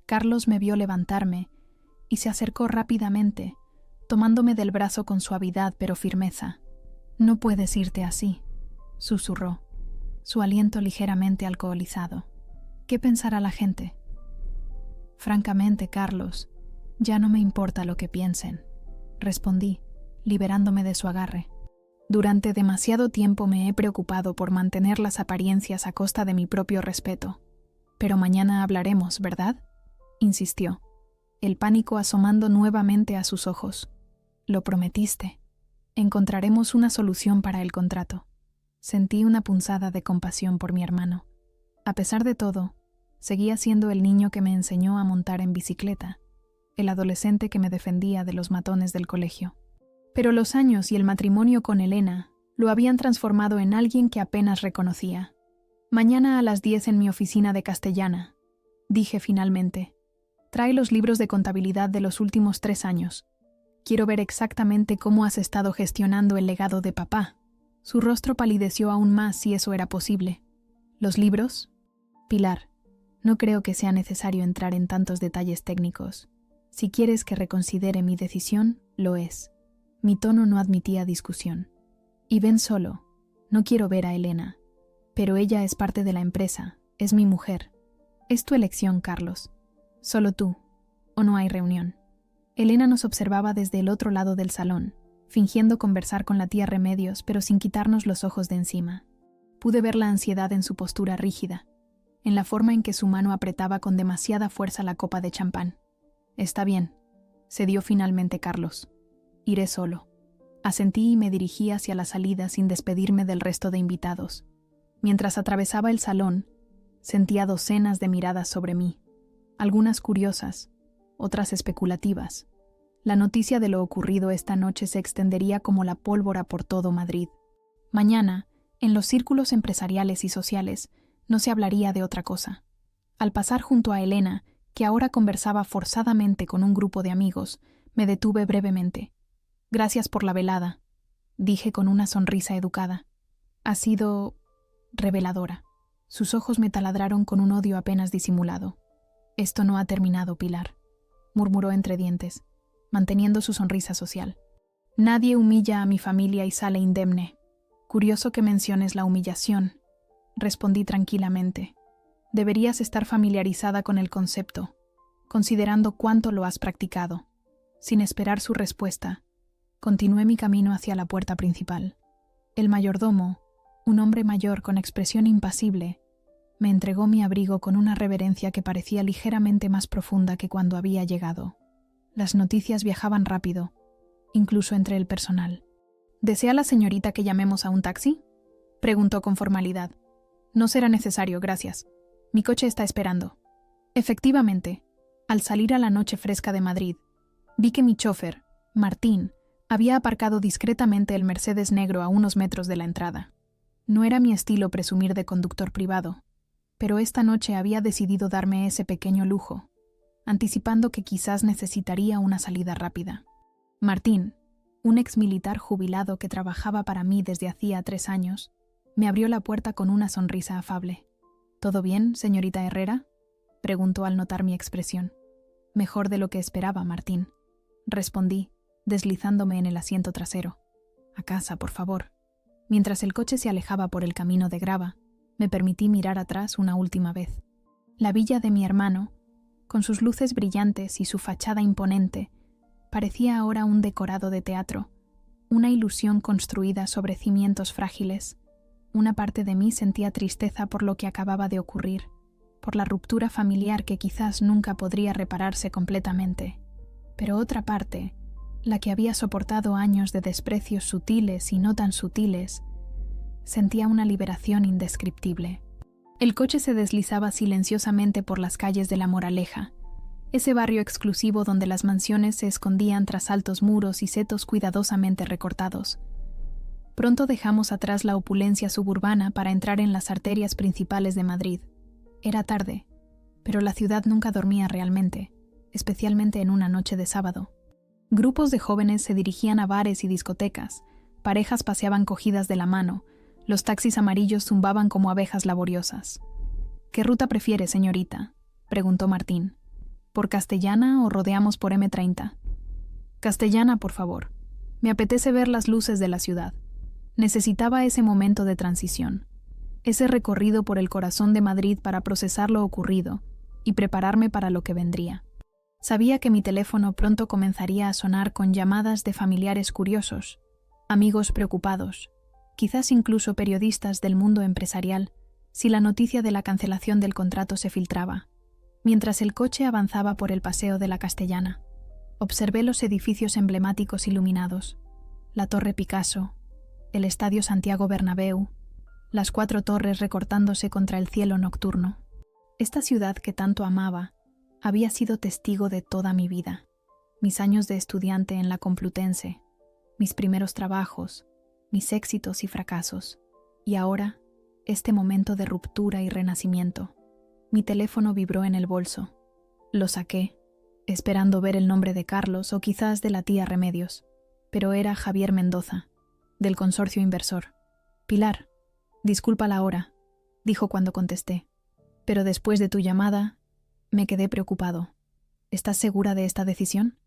Carlos me vio levantarme y se acercó rápidamente, tomándome del brazo con suavidad pero firmeza. «No puedes irte así», susurró, su aliento ligeramente alcoholizado. «¿Qué pensará la gente?» «Francamente, Carlos, ya no me importa lo que piensen», respondí, liberándome de su agarre. Durante demasiado tiempo me he preocupado por mantener las apariencias a costa de mi propio respeto. «Pero mañana hablaremos, ¿verdad?», insistió, el pánico asomando nuevamente a sus ojos. «Lo prometiste. Encontraremos una solución para el contrato». Sentí una punzada de compasión por mi hermano. A pesar de todo, seguía siendo el niño que me enseñó a montar en bicicleta, el adolescente que me defendía de los matones del colegio. Pero los años y el matrimonio con Elena lo habían transformado en alguien que apenas reconocía. «Mañana a las 10 en mi oficina de Castellana», dije finalmente. «Trae los libros de contabilidad de los últimos 3 años. Quiero ver exactamente cómo has estado gestionando el legado de papá». Su rostro palideció aún más si eso era posible. «¿Los libros?» «Pilar, no creo que sea necesario entrar en tantos detalles técnicos. Si quieres que reconsidere mi decisión, lo es». Mi tono no admitía discusión. «Y ven solo. No quiero ver a Elena. Pero ella es parte de la empresa, es mi mujer. Es tu elección, Carlos. Solo tú. ¿O no hay reunión?» Elena nos observaba desde el otro lado del salón, fingiendo conversar con la tía Remedios, pero sin quitarnos los ojos de encima. Pude ver la ansiedad en su postura rígida, en la forma en que su mano apretaba con demasiada fuerza la copa de champán. «Está bien», cedió finalmente Carlos. «Iré solo». Asentí y me dirigí hacia la salida sin despedirme del resto de invitados. Mientras atravesaba el salón, sentía docenas de miradas sobre mí, algunas curiosas, otras especulativas. La noticia de lo ocurrido esta noche se extendería como la pólvora por todo Madrid. Mañana, en los círculos empresariales y sociales, no se hablaría de otra cosa. Al pasar junto a Elena, que ahora conversaba forzadamente con un grupo de amigos, me detuve brevemente. «Gracias por la velada», dije con una sonrisa educada. «Ha sido reveladora». Sus ojos me taladraron con un odio apenas disimulado. «Esto no ha terminado, Pilar», murmuró entre dientes, manteniendo su sonrisa social. «Nadie humilla a mi familia y sale indemne. Curioso que menciones la humillación», respondí tranquilamente. «Deberías estar familiarizada con el concepto. considerando cuánto lo has practicado. Sin esperar su respuesta, continué mi camino hacia la puerta principal. El mayordomo, un hombre mayor con expresión impasible, me entregó mi abrigo con una reverencia que parecía ligeramente más profunda que cuando había llegado. Las noticias viajaban rápido, incluso entre el personal. ¿Desea la señorita que llamemos a un taxi?, preguntó con formalidad. No será necesario, gracias. Mi coche está esperando. Efectivamente, al salir a la noche fresca de Madrid, vi que mi chofer, Martín, había aparcado discretamente el Mercedes negro a unos metros de la entrada. No era mi estilo presumir de conductor privado, pero esta noche había decidido darme ese pequeño lujo, anticipando que quizás necesitaría una salida rápida. Martín, un exmilitar jubilado que trabajaba para mí desde hacía 3 años, me abrió la puerta con una sonrisa afable. ¿Todo bien, señorita Herrera?, preguntó al notar mi expresión. Mejor de lo que esperaba, Martín, respondí, deslizándome en el asiento trasero. A casa, por favor. Mientras el coche se alejaba por el camino de grava, me permití mirar atrás una última vez. La villa de mi hermano, con sus luces brillantes y su fachada imponente, parecía ahora un decorado de teatro, una ilusión construida sobre cimientos frágiles. Una parte de mí sentía tristeza por lo que acababa de ocurrir, por la ruptura familiar que quizás nunca podría repararse completamente. Pero otra parte, la que había soportado años de desprecios sutiles y no tan sutiles, sentía una liberación indescriptible. El coche se deslizaba silenciosamente por las calles de La Moraleja, ese barrio exclusivo donde las mansiones se escondían tras altos muros y setos cuidadosamente recortados. Pronto dejamos atrás la opulencia suburbana para entrar en las arterias principales de Madrid. Era tarde, pero la ciudad nunca dormía realmente, especialmente en una noche de sábado. Grupos de jóvenes se dirigían a bares y discotecas, parejas paseaban cogidas de la mano, los taxis amarillos zumbaban como abejas laboriosas. ¿Qué ruta prefiere, señorita?, preguntó Martín. ¿Por Castellana o rodeamos por M30? Castellana, por favor. Me apetece ver las luces de la ciudad. Necesitaba ese momento de transición, ese recorrido por el corazón de Madrid para procesar lo ocurrido y prepararme para lo que vendría. Sabía que mi teléfono pronto comenzaría a sonar con llamadas de familiares curiosos, amigos preocupados, quizás incluso periodistas del mundo empresarial, si la noticia de la cancelación del contrato se filtraba. Mientras el coche avanzaba por el paseo de la Castellana, observé los edificios emblemáticos iluminados, la Torre Picasso, el Estadio Santiago Bernabéu, las 4 torres recortándose contra el cielo nocturno. Esta ciudad que tanto amaba había sido testigo de toda mi vida, mis años de estudiante en la Complutense, mis primeros trabajos, mis éxitos y fracasos, y ahora este momento de ruptura y renacimiento. Mi teléfono vibró en el bolso. Lo saqué, esperando ver el nombre de Carlos o quizás de la tía Remedios, pero era Javier Mendoza, del consorcio inversor. Pilar, disculpa la hora, dijo cuando contesté, pero después de tu llamada me quedé preocupado. ¿Estás segura de esta decisión?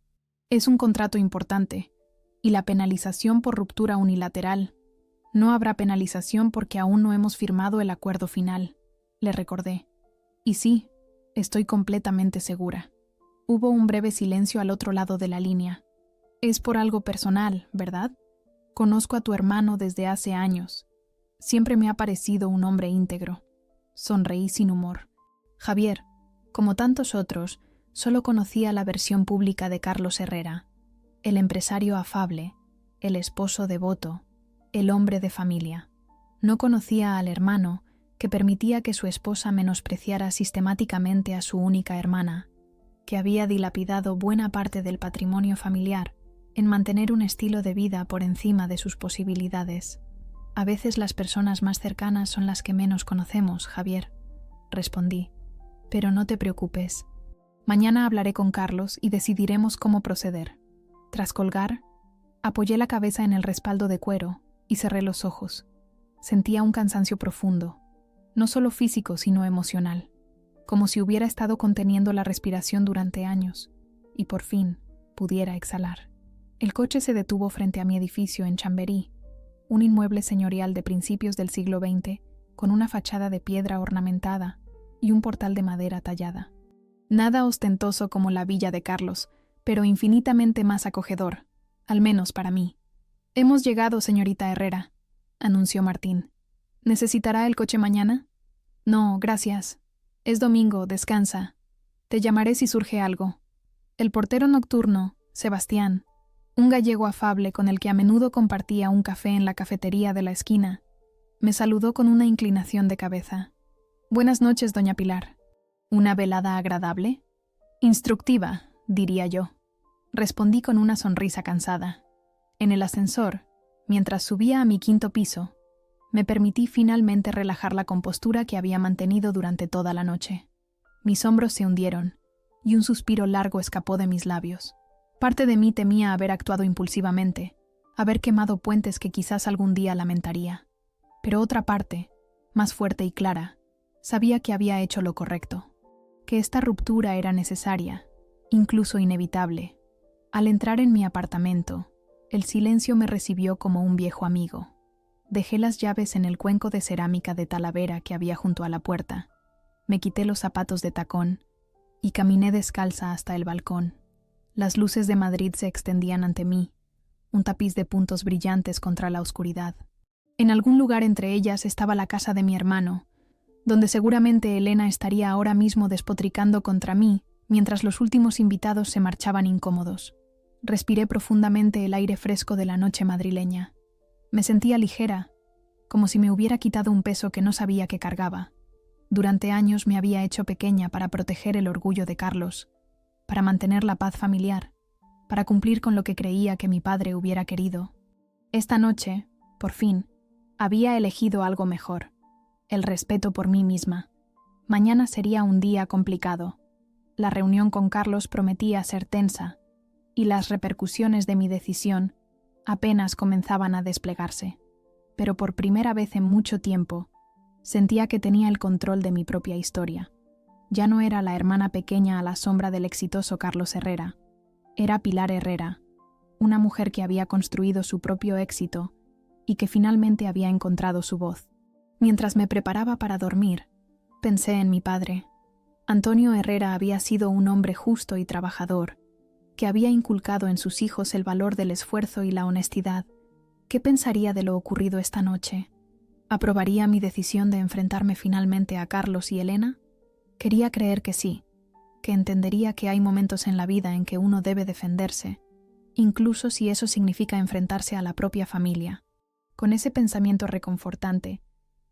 Es un contrato importante, y la penalización por ruptura unilateral. No habrá penalización porque aún no hemos firmado el acuerdo final, le recordé. Y sí, estoy completamente segura. Hubo un breve silencio al otro lado de la línea. Es por algo personal, ¿verdad? Conozco a tu hermano desde hace años. Siempre me ha parecido un hombre íntegro. Sonreí sin humor. Javier, como tantos otros, solo conocía la versión pública de Carlos Herrera, el empresario afable, el esposo devoto, el hombre de familia. No conocía al hermano, que permitía que su esposa menospreciara sistemáticamente a su única hermana, que había dilapidado buena parte del patrimonio familiar en mantener un estilo de vida por encima de sus posibilidades. A veces las personas más cercanas son las que menos conocemos, Javier, respondí. Pero no te preocupes. Mañana hablaré con Carlos y decidiremos cómo proceder. Tras colgar, apoyé la cabeza en el respaldo de cuero y cerré los ojos. Sentía un cansancio profundo, no solo físico sino emocional, como si hubiera estado conteniendo la respiración durante años y por fin pudiera exhalar. El coche se detuvo frente a mi edificio en Chamberí, un inmueble señorial de principios del siglo XX con una fachada de piedra ornamentada y un portal de madera tallada. Nada ostentoso como la villa de Carlos, pero infinitamente más acogedor, al menos para mí. «Hemos llegado, señorita Herrera», anunció Martín. «¿Necesitará el coche mañana?» «No, gracias. Es domingo, descansa. Te llamaré si surge algo». El portero nocturno, Sebastián, un gallego afable con el que a menudo compartía un café en la cafetería de la esquina, me saludó con una inclinación de cabeza. «Buenas noches, doña Pilar». «¿Una velada agradable?» «Instructiva», diría yo. Respondí con una sonrisa cansada. En el ascensor, mientras subía a mi 5º piso, me permití finalmente relajar la compostura que había mantenido durante toda la noche. Mis hombros se hundieron, y un suspiro largo escapó de mis labios. Parte de mí temía haber actuado impulsivamente, haber quemado puentes que quizás algún día lamentaría. Pero otra parte, más fuerte y clara, sabía que había hecho lo correcto, que esta ruptura era necesaria, incluso inevitable. Al entrar en mi apartamento, el silencio me recibió como un viejo amigo. Dejé las llaves en el cuenco de cerámica de talavera que había junto a la puerta. Me quité los zapatos de tacón y caminé descalza hasta el balcón. Las luces de Madrid se extendían ante mí, un tapiz de puntos brillantes contra la oscuridad. En algún lugar entre ellas estaba la casa de mi hermano, donde seguramente Elena estaría ahora mismo despotricando contra mí mientras los últimos invitados se marchaban incómodos. Respiré profundamente el aire fresco de la noche madrileña. Me sentía ligera, como si me hubiera quitado un peso que no sabía que cargaba. Durante años me había hecho pequeña para proteger el orgullo de Carlos, para mantener la paz familiar, para cumplir con lo que creía que mi padre hubiera querido. Esta noche, por fin, había elegido algo mejor, el respeto por mí misma. Mañana sería un día complicado. La reunión con Carlos prometía ser tensa, y las repercusiones de mi decisión apenas comenzaban a desplegarse. Pero por primera vez en mucho tiempo, sentía que tenía el control de mi propia historia. Ya no era la hermana pequeña a la sombra del exitoso Carlos Herrera. Era Pilar Herrera, una mujer que había construido su propio éxito y que finalmente había encontrado su voz. Mientras me preparaba para dormir, pensé en mi padre. Antonio Herrera había sido un hombre justo y trabajador, que había inculcado en sus hijos el valor del esfuerzo y la honestidad. ¿Qué pensaría de lo ocurrido esta noche? ¿Aprobaría mi decisión de enfrentarme finalmente a Carlos y Elena? Quería creer que sí, que entendería que hay momentos en la vida en que uno debe defenderse, incluso si eso significa enfrentarse a la propia familia. Con ese pensamiento reconfortante,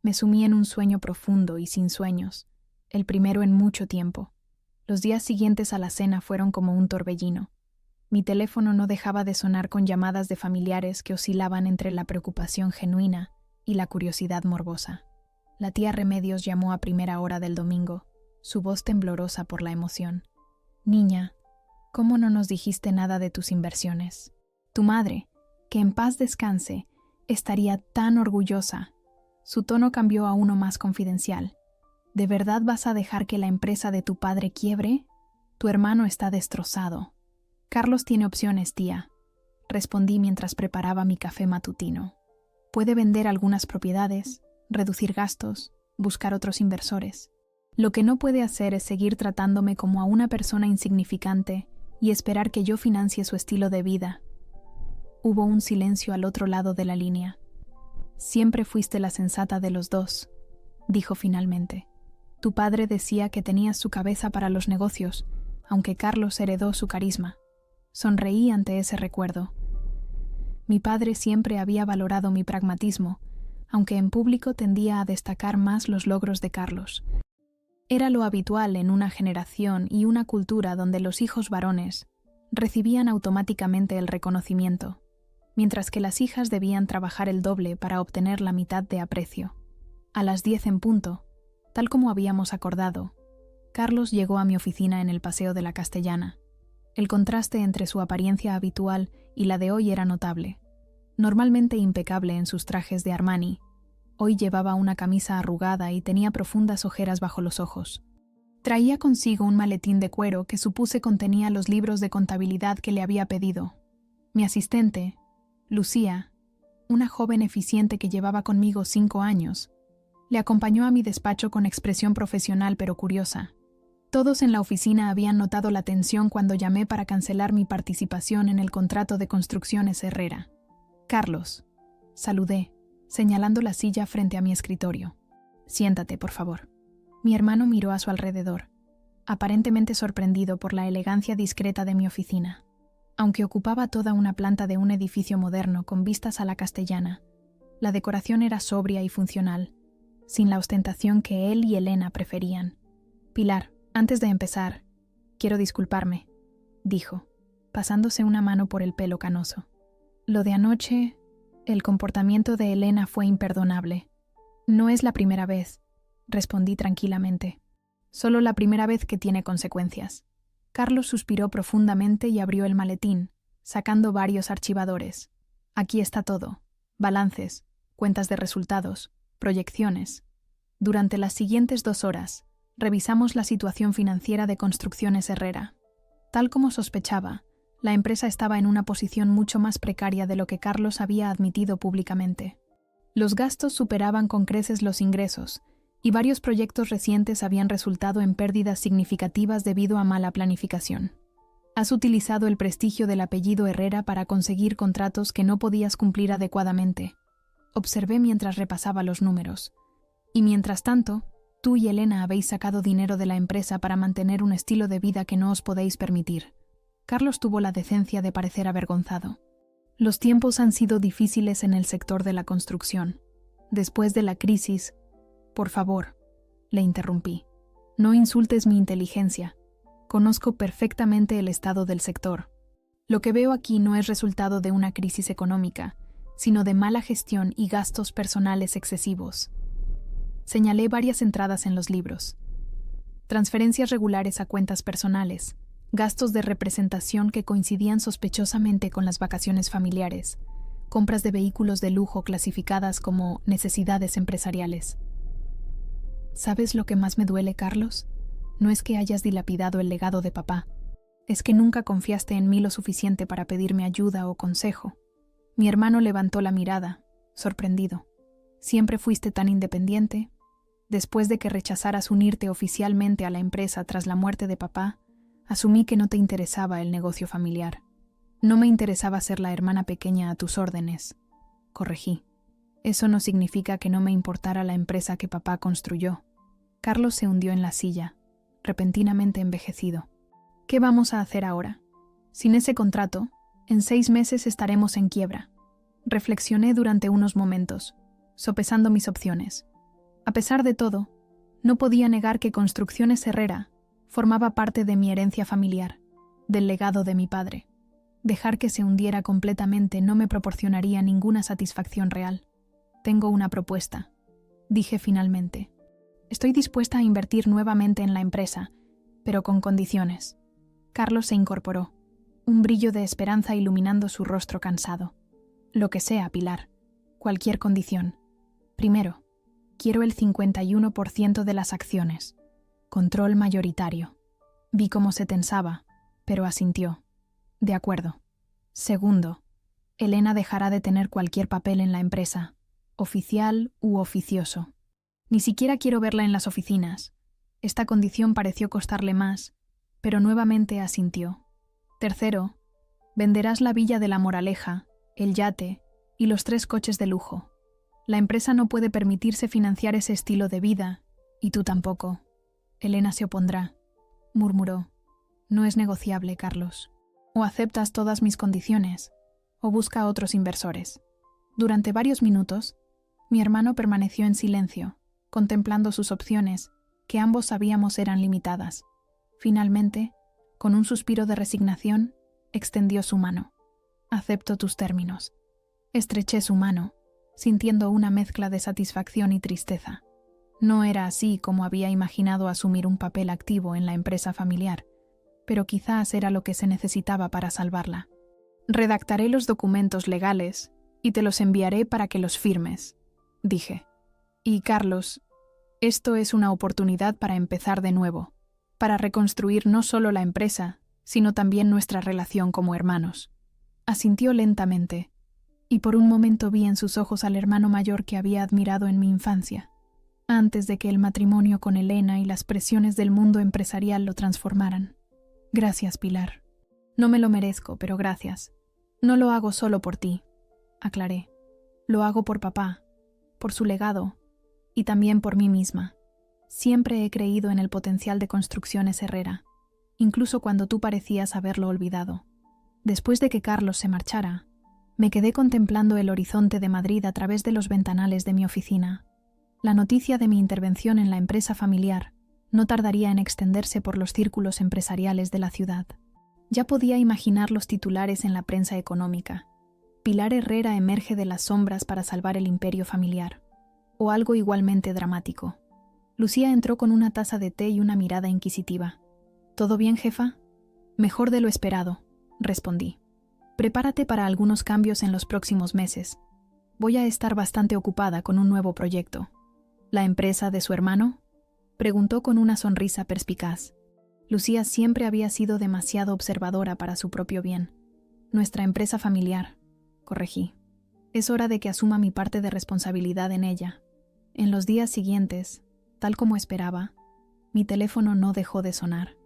me sumí en un sueño profundo y sin sueños, el primero en mucho tiempo. Los días siguientes a la cena fueron como un torbellino. Mi teléfono no dejaba de sonar con llamadas de familiares que oscilaban entre la preocupación genuina y la curiosidad morbosa. La tía Remedios llamó a primera hora del domingo, su voz temblorosa por la emoción. «Niña, ¿cómo no nos dijiste nada de tus inversiones? Tu madre, que en paz descanse, estaría tan orgullosa». Su tono cambió a uno más confidencial. «¿De verdad vas a dejar que la empresa de tu padre quiebre? Tu hermano está destrozado». «Carlos tiene opciones, tía», respondí mientras preparaba mi café matutino. «Puede vender algunas propiedades, reducir gastos, buscar otros inversores. Lo que no puede hacer es seguir tratándome como a una persona insignificante y esperar que yo financie su estilo de vida». Hubo un silencio al otro lado de la línea. «Siempre fuiste la sensata de los dos», dijo finalmente. «Tu padre decía que tenías su cabeza para los negocios, aunque Carlos heredó su carisma». Sonreí ante ese recuerdo. Mi padre siempre había valorado mi pragmatismo, aunque en público tendía a destacar más los logros de Carlos. Era lo habitual en una generación y una cultura donde los hijos varones recibían automáticamente el reconocimiento, mientras que las hijas debían trabajar el doble para obtener la mitad de aprecio. A las 10 en punto, tal como habíamos acordado, Carlos llegó a mi oficina en el Paseo de la Castellana. El contraste entre su apariencia habitual y la de hoy era notable. Normalmente impecable en sus trajes de Armani, hoy llevaba una camisa arrugada y tenía profundas ojeras bajo los ojos. Traía consigo un maletín de cuero que supuse contenía los libros de contabilidad que le había pedido. Mi asistente, Lucía, una joven eficiente que llevaba conmigo 5 años, le acompañó a mi despacho con expresión profesional pero curiosa. Todos en la oficina habían notado la tensión cuando llamé para cancelar mi participación en el contrato de Construcciones Herrera. Carlos, saludé, señalando la silla frente a mi escritorio. Siéntate, por favor. Mi hermano miró a su alrededor, aparentemente sorprendido por la elegancia discreta de mi oficina. Aunque ocupaba toda una planta de un edificio moderno con vistas a la Castellana, la decoración era sobria y funcional, sin la ostentación que él y Elena preferían. Pilar, antes de empezar, quiero disculparme, dijo, pasándose una mano por el pelo canoso. Lo de anoche, el comportamiento de Elena fue imperdonable. No es la primera vez, respondí tranquilamente. Solo la primera vez que tiene consecuencias. Carlos suspiró profundamente y abrió el maletín, sacando varios archivadores. Aquí está todo: balances, cuentas de resultados, proyecciones. Durante las siguientes 2 horas, revisamos la situación financiera de Construcciones Herrera. Tal como sospechaba, la empresa estaba en una posición mucho más precaria de lo que Carlos había admitido públicamente. Los gastos superaban con creces los ingresos, y varios proyectos recientes habían resultado en pérdidas significativas debido a mala planificación. Has utilizado el prestigio del apellido Herrera para conseguir contratos que no podías cumplir adecuadamente, observé mientras repasaba los números. Y mientras tanto, tú y Elena habéis sacado dinero de la empresa para mantener un estilo de vida que no os podéis permitir. Carlos tuvo la decencia de parecer avergonzado. Los tiempos han sido difíciles en el sector de la construcción. Después de la crisis... Por favor, le interrumpí. No insultes mi inteligencia. Conozco perfectamente el estado del sector. Lo que veo aquí no es resultado de una crisis económica, sino de mala gestión y gastos personales excesivos. Señalé varias entradas en los libros. Transferencias regulares a cuentas personales, gastos de representación que coincidían sospechosamente con las vacaciones familiares, compras de vehículos de lujo clasificadas como necesidades empresariales. ¿Sabes lo que más me duele, Carlos? No es que hayas dilapidado el legado de papá. Es que nunca confiaste en mí lo suficiente para pedirme ayuda o consejo. Mi hermano levantó la mirada, sorprendido. Siempre fuiste tan independiente. Después de que rechazaras unirte oficialmente a la empresa tras la muerte de papá, asumí que no te interesaba el negocio familiar. No me interesaba ser la hermana pequeña a tus órdenes. Corregí. Eso no significa que no me importara la empresa que papá construyó. Carlos se hundió en la silla, repentinamente envejecido. ¿Qué vamos a hacer ahora? Sin ese contrato, en 6 meses estaremos en quiebra. Reflexioné durante unos momentos, sopesando mis opciones. A pesar de todo, no podía negar que Construcciones Herrera formaba parte de mi herencia familiar, del legado de mi padre. Dejar que se hundiera completamente no me proporcionaría ninguna satisfacción real. Tengo una propuesta, dije finalmente. Estoy dispuesta a invertir nuevamente en la empresa, pero con condiciones. Carlos se incorporó, un brillo de esperanza iluminando su rostro cansado. Lo que sea, Pilar. Cualquier condición. Primero, quiero el 51% de las acciones. Control mayoritario. Vi cómo se tensaba, pero asintió. De acuerdo. Segundo, Elena dejará de tener cualquier papel en la empresa, oficial u oficioso. Ni siquiera quiero verla en las oficinas. Esta condición pareció costarle más, pero nuevamente asintió. Tercero, venderás la villa de La Moraleja, el yate y los 3 coches de lujo. La empresa no puede permitirse financiar ese estilo de vida, y tú tampoco. Elena se opondrá, murmuró. No es negociable, Carlos. O aceptas todas mis condiciones, o busca a otros inversores. Durante varios minutos, mi hermano permaneció en silencio, contemplando sus opciones, que ambos sabíamos eran limitadas. Finalmente, con un suspiro de resignación, extendió su mano. Acepto tus términos. Estreché su mano, sintiendo una mezcla de satisfacción y tristeza. No era así como había imaginado asumir un papel activo en la empresa familiar, pero quizás era lo que se necesitaba para salvarla. Redactaré los documentos legales y te los enviaré para que los firmes, dije. Y Carlos, esto es una oportunidad para empezar de nuevo, para reconstruir no solo la empresa, sino también nuestra relación como hermanos. Asintió lentamente, y por un momento vi en sus ojos al hermano mayor que había admirado en mi infancia. antes de que el matrimonio con Elena y las presiones del mundo empresarial lo transformaran. Gracias, Pilar. No me lo merezco, pero gracias. No lo hago solo por ti, aclaré. Lo hago por papá, por su legado y también por mí misma. Siempre he creído en el potencial de Construcciones Herrera, incluso cuando tú parecías haberlo olvidado. Después de que Carlos se marchara, me quedé contemplando el horizonte de Madrid a través de los ventanales de mi oficina. La noticia de mi intervención en la empresa familiar no tardaría en extenderse por los círculos empresariales de la ciudad. Ya podía imaginar los titulares en la prensa económica. Pilar Herrera emerge de las sombras para salvar el imperio familiar. O algo igualmente dramático. Lucía entró con una taza de té y una mirada inquisitiva. ¿Todo bien, jefa? Mejor de lo esperado, respondí. Prepárate para algunos cambios en los próximos meses. Voy a estar bastante ocupada con un nuevo proyecto. ¿La empresa de su hermano? Preguntó con una sonrisa perspicaz. Lucía siempre había sido demasiado observadora para su propio bien. Nuestra empresa familiar, corregí. Es hora de que asuma mi parte de responsabilidad en ella. En los días siguientes, tal como esperaba, mi teléfono no dejó de sonar.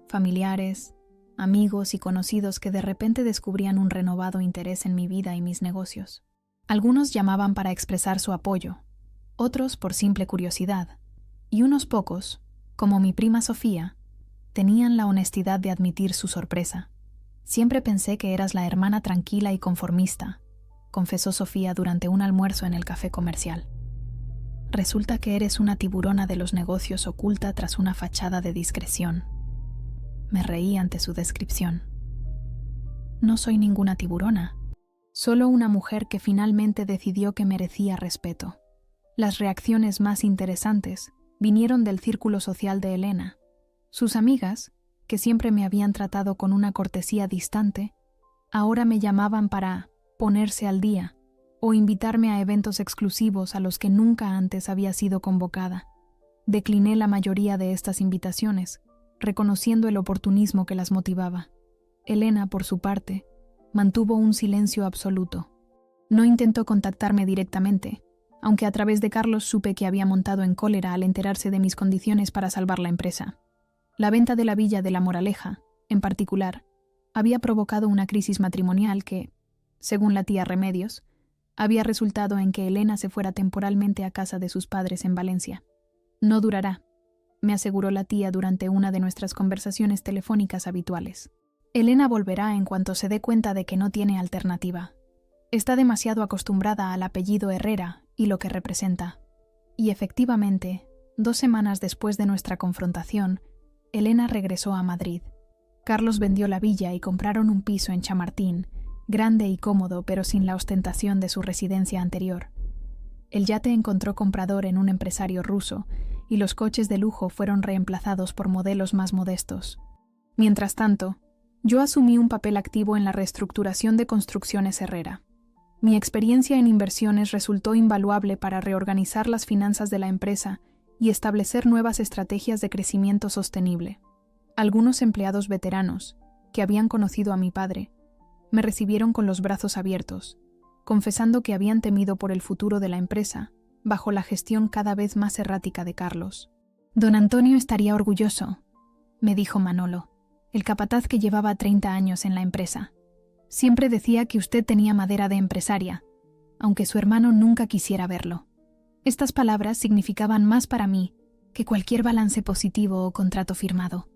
Familiares, amigos y conocidos que de repente descubrían un renovado interés en mi vida y mis negocios. Algunos llamaban para expresar su apoyo, otros por simple curiosidad, y unos pocos, como mi prima Sofía, tenían la honestidad de admitir su sorpresa. Siempre pensé que eras la hermana tranquila y conformista, confesó Sofía durante un almuerzo en el café comercial. Resulta que eres una tiburona de los negocios oculta tras una fachada de discreción. Me reí ante su descripción. No soy ninguna tiburona, solo una mujer que finalmente decidió que merecía respeto. Las reacciones más interesantes vinieron del círculo social de Elena. Sus amigas, que siempre me habían tratado con una cortesía distante, ahora me llamaban para ponerse al día o invitarme a eventos exclusivos a los que nunca antes había sido convocada. Decliné la mayoría de estas invitaciones, reconociendo el oportunismo que las motivaba. Elena, por su parte, mantuvo un silencio absoluto. No intentó contactarme directamente, aunque a través de Carlos supe que había montado en cólera al enterarse de mis condiciones para salvar la empresa. La venta de la villa de La Moraleja, en particular, había provocado una crisis matrimonial que, según la tía Remedios, había resultado en que Elena se fuera temporalmente a casa de sus padres en Valencia. No durará, me aseguró la tía durante una de nuestras conversaciones telefónicas habituales. Elena volverá en cuanto se dé cuenta de que no tiene alternativa. Está demasiado acostumbrada al apellido Herrera y lo que representa. Y efectivamente, 2 semanas después de nuestra confrontación, Elena regresó a Madrid. Carlos vendió la villa y compraron un piso en Chamartín, grande y cómodo pero sin la ostentación de su residencia anterior. El yate encontró comprador en un empresario ruso y los coches de lujo fueron reemplazados por modelos más modestos. Mientras tanto, yo asumí un papel activo en la reestructuración de Construcciones Herrera. Mi experiencia en inversiones resultó invaluable para reorganizar las finanzas de la empresa y establecer nuevas estrategias de crecimiento sostenible. Algunos empleados veteranos, que habían conocido a mi padre, me recibieron con los brazos abiertos, confesando que habían temido por el futuro de la empresa, bajo la gestión cada vez más errática de Carlos. «Don Antonio estaría orgulloso», me dijo Manolo, el capataz que llevaba 30 años en la empresa. «Siempre decía que usted tenía madera de empresaria, aunque su hermano nunca quisiera verlo». Estas palabras significaban más para mí que cualquier balance positivo o contrato firmado.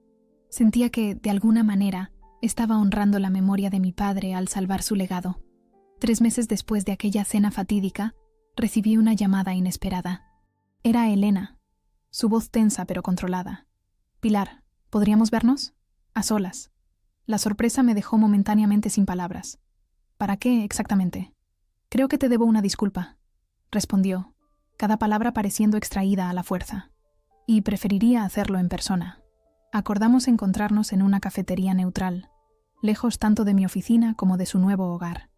Sentía que, de alguna manera, estaba honrando la memoria de mi padre al salvar su legado. 3 meses después de aquella cena fatídica, recibí una llamada inesperada. Era Elena, su voz tensa pero controlada. «Pilar, ¿podríamos vernos? A solas». La sorpresa me dejó momentáneamente sin palabras. «¿Para qué exactamente?» «Creo que te debo una disculpa», respondió, cada palabra pareciendo extraída a la fuerza. «Y preferiría hacerlo en persona». Acordamos encontrarnos en una cafetería neutral, lejos tanto de mi oficina como de su nuevo hogar.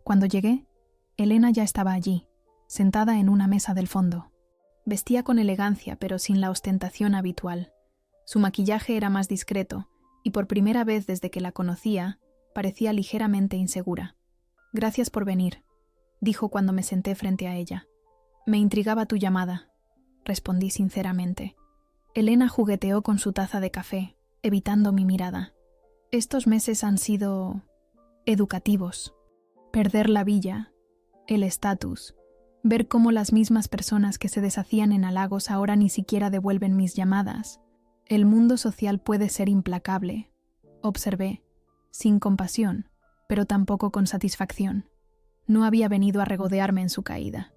Cuando llegué, Elena ya estaba allí, sentada en una mesa del fondo. Vestía con elegancia, pero sin la ostentación habitual. Su maquillaje era más discreto, y por primera vez desde que la conocía, parecía ligeramente insegura. «Gracias por venir», dijo cuando me senté frente a ella. «Me intrigaba tu llamada», respondí sinceramente. Elena jugueteó con su taza de café, evitando mi mirada. Estos meses han sido educativos. Perder la villa, el estatus, ver cómo las mismas personas que se deshacían en halagos ahora ni siquiera devuelven mis llamadas. El mundo social puede ser implacable, observé, sin compasión, pero tampoco con satisfacción. No había venido a regodearme en su caída.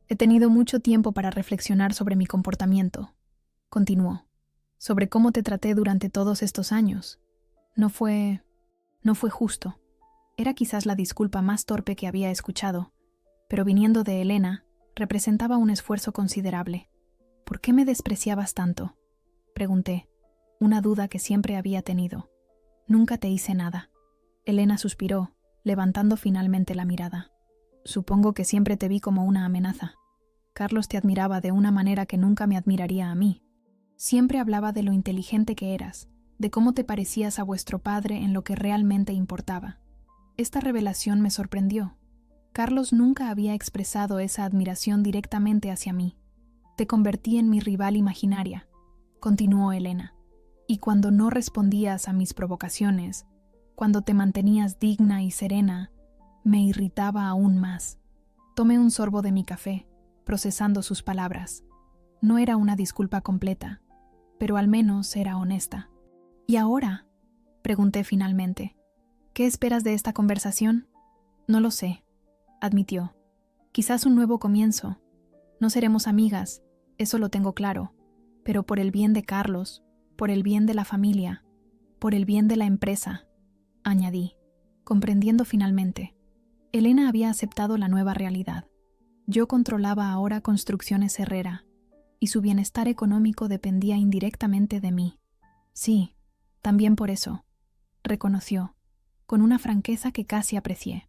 He tenido mucho tiempo para reflexionar sobre mi comportamiento. Continuó. Sobre cómo te traté durante todos estos años. No fue justo. Era quizás la disculpa más torpe que había escuchado, pero viniendo de Elena, representaba un esfuerzo considerable. ¿Por qué me despreciabas tanto?, pregunté, una duda que siempre había tenido. Nunca te hice nada. Elena suspiró, levantando finalmente la mirada. Supongo que siempre te vi como una amenaza. Carlos te admiraba de una manera que nunca me admiraría a mí. Siempre hablaba de lo inteligente que eras, de cómo te parecías a vuestro padre en lo que realmente importaba. Esta revelación me sorprendió. Carlos nunca había expresado esa admiración directamente hacia mí. Te convertí en mi rival imaginaria, continuó Elena, y cuando no respondías a mis provocaciones, cuando te mantenías digna y serena, me irritaba aún más. Tomé un sorbo de mi café, procesando sus palabras. No era una disculpa completa, pero al menos era honesta. ¿Y ahora?, pregunté finalmente. ¿Qué esperas de esta conversación? No lo sé, admitió. Quizás un nuevo comienzo. No seremos amigas, eso lo tengo claro, pero por el bien de Carlos, por el bien de la familia, por el bien de la empresa, añadí, comprendiendo finalmente. Elena había aceptado la nueva realidad. Yo controlaba ahora Construcciones Herrera, y su bienestar económico dependía indirectamente de mí. Sí, también por eso, reconoció, con una franqueza que casi aprecié.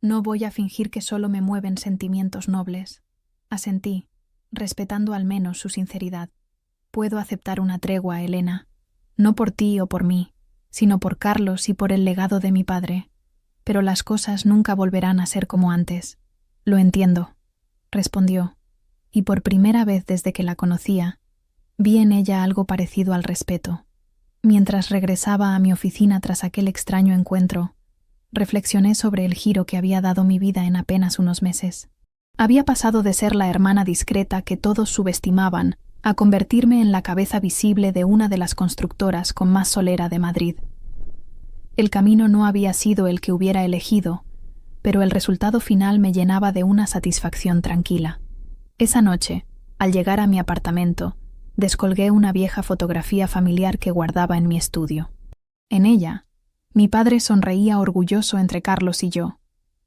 No voy a fingir que solo me mueven sentimientos nobles. Asentí, respetando al menos su sinceridad. Puedo aceptar una tregua, Elena, no por ti o por mí, sino por Carlos y por el legado de mi padre. Pero las cosas nunca volverán a ser como antes. Lo entiendo, respondió, y por primera vez desde que la conocía, vi en ella algo parecido al respeto. Mientras regresaba a mi oficina tras aquel extraño encuentro, reflexioné sobre el giro que había dado mi vida en apenas unos meses. Había pasado de ser la hermana discreta que todos subestimaban a convertirme en la cabeza visible de una de las constructoras con más solera de Madrid. El camino no había sido el que hubiera elegido, pero el resultado final me llenaba de una satisfacción tranquila. Esa noche, al llegar a mi apartamento, descolgué una vieja fotografía familiar que guardaba en mi estudio. En ella, mi padre sonreía orgulloso entre Carlos y yo,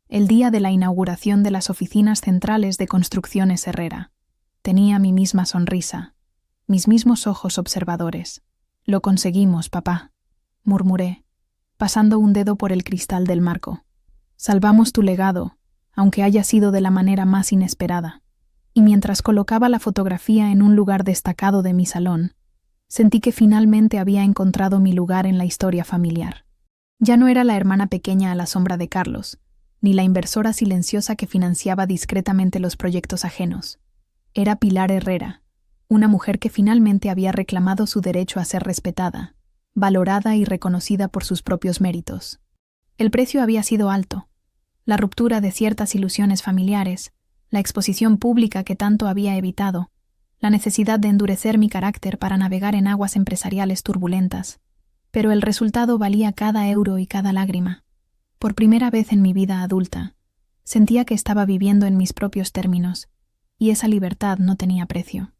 el día de la inauguración de las oficinas centrales de Construcciones Herrera. Tenía mi misma sonrisa, mis mismos ojos observadores. Lo conseguimos, papá, murmuré, pasando un dedo por el cristal del marco. Salvamos tu legado, aunque haya sido de la manera más inesperada. Y mientras colocaba la fotografía en un lugar destacado de mi salón, sentí que finalmente había encontrado mi lugar en la historia familiar. Ya no era la hermana pequeña a la sombra de Carlos, ni la inversora silenciosa que financiaba discretamente los proyectos ajenos. Era Pilar Herrera, una mujer que finalmente había reclamado su derecho a ser respetada, valorada y reconocida por sus propios méritos. El precio había sido alto, la ruptura de ciertas ilusiones familiares, la exposición pública que tanto había evitado, la necesidad de endurecer mi carácter para navegar en aguas empresariales turbulentas. Pero el resultado valía cada euro y cada lágrima. Por primera vez en mi vida adulta, sentía que estaba viviendo en mis propios términos, y esa libertad no tenía precio.